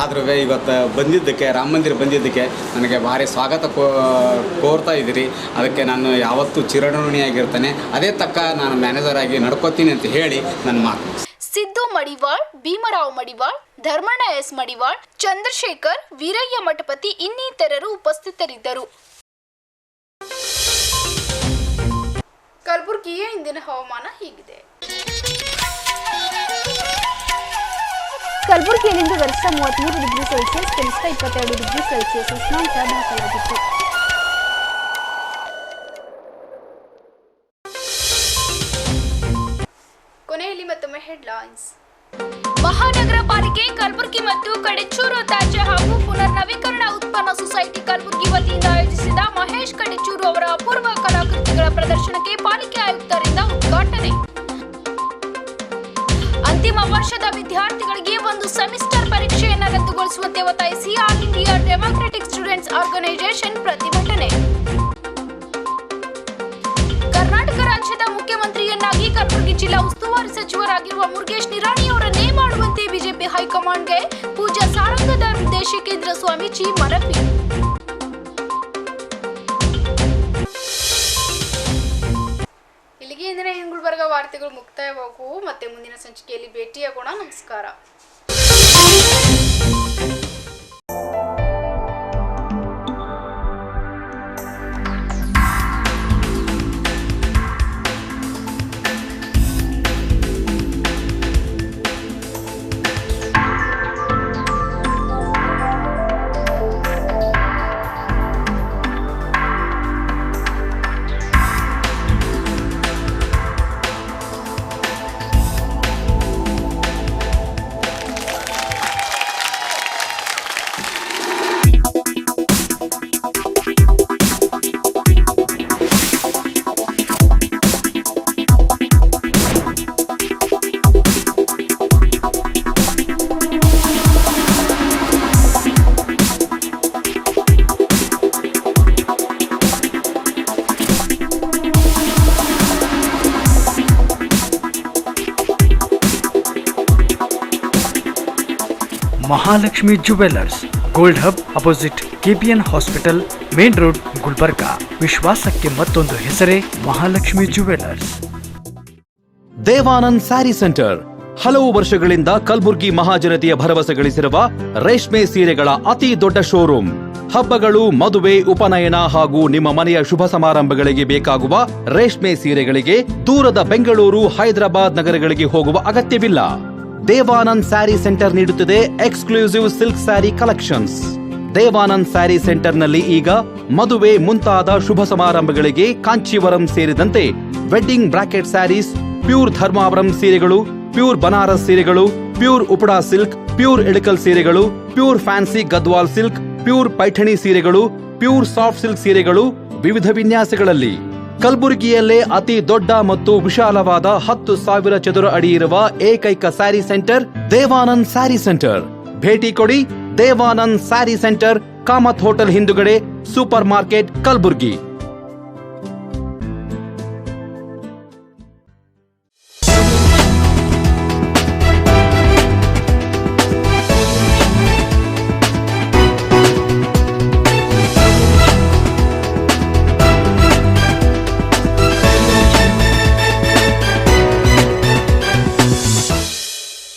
ಆದ್ರೂ ಇವತ್ತು ಬಂದಿದ್ದಕ್ಕೆ, ರಾಮ ಮಂದಿರ ಬಂದಿದ್ದಕ್ಕೆ ನನಗೆ ಭಾರಿ ಸ್ವಾಗತ ಕೋರ್ತಾ ಇದ್ದೀರಿ. ಅದಕ್ಕೆ ನಾನು ಯಾವತ್ತೂ ಚಿರಋಣಿಯಾಗಿರ್ತೇನೆ. ಅದೇ ತಕ್ಕ ನಾನು ಮ್ಯಾನೇಜರ್ ಆಗಿ ನಡ್ಕೋತೀನಿ ಅಂತ ಹೇಳಿ ನನ್ನ ಮಾತು. ಸಿದ್ದು ಮಡಿವಾಳ್, ಭೀಮರಾವ್ ಮಡಿವಾಳ್, ಧರ್ಮಣ್ಣ ಎಸ್ ಮಡಿವಾಳ್, ಚಂದ್ರಶೇಖರ್, ವೀರಯ್ಯ ಮಠಪತಿ ಇನ್ನಿತರರು ಉಪಸ್ಥಿತರಿದ್ದರು. ಕಲಬುರಗಿಯ ಇಂದಿನ ಹವಾಮಾನ ಹೀಗಿದೆ. ಕಲಬುರಗಿಯಲ್ಲಿಂದು ಗರಿಷ್ಠ 33 ಡಿಗ್ರಿ ಸೆಲ್ಸಿಯಸ್, ಕನಿಷ್ಠ 22 ಡಿಗ್ರಿ ಸೆಲ್ಸಿಯಸ್ ಉಷ್ಣಾಂಶ ದಾಖಲಾಗಿತ್ತು. ಕೊನೆಯಲ್ಲಿ ಮತ್ತೊಮ್ಮೆ ಹೆಡ್ಲೈನ್ಸ್. ಮಹಾನಗರ ಪಾಲಿಕೆ ಕಲಬುರಗಿ ಮತ್ತು ಕಡೆಚೂರು ತ್ಯಾಜ್ಯ ಹಾಗೂ ಪುನರ್ನವೀಕರಣ ಉತ್ಪನ್ನ ಸೊಸೈಟಿ ಕಲಬುರಗಿ ವತಿಯಿಂದ ಆಯೋಜಿಸಿದ ಮಹೇಶ್ ಕಡೆಚೂರು ಅವರ ಅಪೂರ್ವ ಕಲಾಕೃತಿಗಳ ಪ್ರದರ್ಶನಕ್ಕೆ ಪಾಲಿಕೆ ಆಯುಕ್ತರಿಂದ ಉದ್ಘಾಟನೆ. ಅಂತಿಮ ವರ್ಷದ ವಿದ್ಯಾರ್ಥಿಗಳಿಗೆ ಒಂದು ಸೆಮಿಸ್ಟರ್ ಪರೀಕ್ಷೆಯನ್ನು ರದ್ದುಗೊಳಿಸುವಂತೆ ಒತ್ತಾಯಿಸಿ all India democratic students organisation ಪ್ರತಿಭಟನೆ. ಕರ್ನಾಟಕ ರಾಜ್ಯದ ಮುಖ್ಯಮಂತ್ರಿಯನ್ನಾಗಿ ಕಲಬುರಗಿ ಜಿಲ್ಲಾ ಉಸ್ತುವಾರಿ ಸಚಿವರಾಗಿರುವ ಮುರುಗೇಶ್ ನಿರಾಣಿ ಅವರನ್ನೇ ಮಾಡುವಂತೆ ಬಿಜೆಪಿ ಹೈಕಮಾಂಡ್ಗೆ ಪೂಜ್ಯ ಸಾರಂಗದ ದೇಶಿಕೇಂದ್ರ ಸ್ವಾಮೀಜಿ ಮನವಿ. ಇಲ್ಲಿಗೆ ಇಂದಿನ ಗುಲ್ಬರ್ಗ ವಾರ್ತೆಗಳು ಮುಕ್ತಾಯವಾಗುವು. ಮತ್ತೆ ಮುಂದಿನ ಸಂಚಿಕೆಯಲ್ಲಿ ಭೇಟಿಯಾಗೋಣ. ನಮಸ್ಕಾರ. Mahalakshmi jewellers, gold hub opposite KPN hospital, main road, Gulbarga. ವಿಶ್ವಾಸಕ್ಕೆ ಮತ್ತೊಂದು ಹೆಸರೇ ಮಹಾಲಕ್ಷ್ಮಿ ಜುವೆಲ್ಲರ್ಸ್. ದೇವಾನಂದ್ ಸ್ಯಾರಿ ಸೆಂಟರ್ ಹಲವು ವರ್ಷಗಳಿಂದ ಕಲಬುರ್ಗಿ ಮಹಾಜನತೆಯ ಭರವಸೆ ಗಳಿಸಿರುವ ರೇಷ್ಮೆ ಸೀರೆಗಳ ಅತಿ ದೊಡ್ಡ ಶೋರೂಮ್. ಹಬ್ಬಗಳು, ಮದುವೆ, ಉಪನಯನ ಹಾಗೂ ನಿಮ್ಮ ಮನೆಯ ಶುಭ ಸಮಾರಂಭಗಳಿಗೆ ಬೇಕಾಗುವ ರೇಷ್ಮೆ ಸೀರೆಗಳಿಗೆ ದೂರದ ಬೆಂಗಳೂರು, ಹೈದರಾಬಾದ್ ನಗರಗಳಿಗೆ ಹೋಗುವ ಅಗತ್ಯವಿಲ್ಲ. ದೇವಾನಂದ್ ಸ್ಯಾರಿ ಸೆಂಟರ್ ನೀಡುತ್ತಿದೆ exclusive silk sari collections. Devanand sari ಸೆಂಟರ್ನಲ್ಲಿ ಈಗ ಮದುವೆ ಮುಂತಾದ ಶುಭ ಸಮಾರಂಭಗಳಿಗೆ ಕಾಂಚೀವರಂ ಸೇರಿದಂತೆ wedding brocade saris, pure Dharmavaram ಸೀರೆಗಳು, ಪ್ಯೂರ್ ಬನಾರಸ್ ಸೀರೆಗಳು, pure Uppada silk, pure Ilkal ಸೀರೆಗಳು, pure fancy Gadwal silk, pure Paithani ಸೀರೆಗಳು, ಪ್ಯೂರ್ ಸಾಫ್ಟ್ ಸಿಲ್ಕ್ ಸೀರೆಗಳು ವಿವಿಧ ವಿನ್ಯಾಸಗಳಲ್ಲಿ. ಕಲಬುರಗಿಯಲ್ಲೇ ಅತಿ ದೊಡ್ಡ ಮತ್ತು ವಿಶಾಲವಾದ 10,000 ಚದುರ ಅಡಿ ಇರುವ ಏಕೈಕ ಸ್ಯಾರಿ ಸೆಂಟರ್ ದೇವಾನಂದ್ ಸ್ಯಾರಿ ಸೆಂಟರ್. ಭೇಟಿ ಕೊಡಿ. ದೇವಾನಂದ್ ಸ್ಯಾರಿ ಸೆಂಟರ್, ಕಾಮತ್ ಹೋಟೆಲ್ ಹಿಂದುಗಡೆ, ಸೂಪರ್ ಮಾರ್ಕೆಟ್, ಕಲಬುರ್ಗಿ.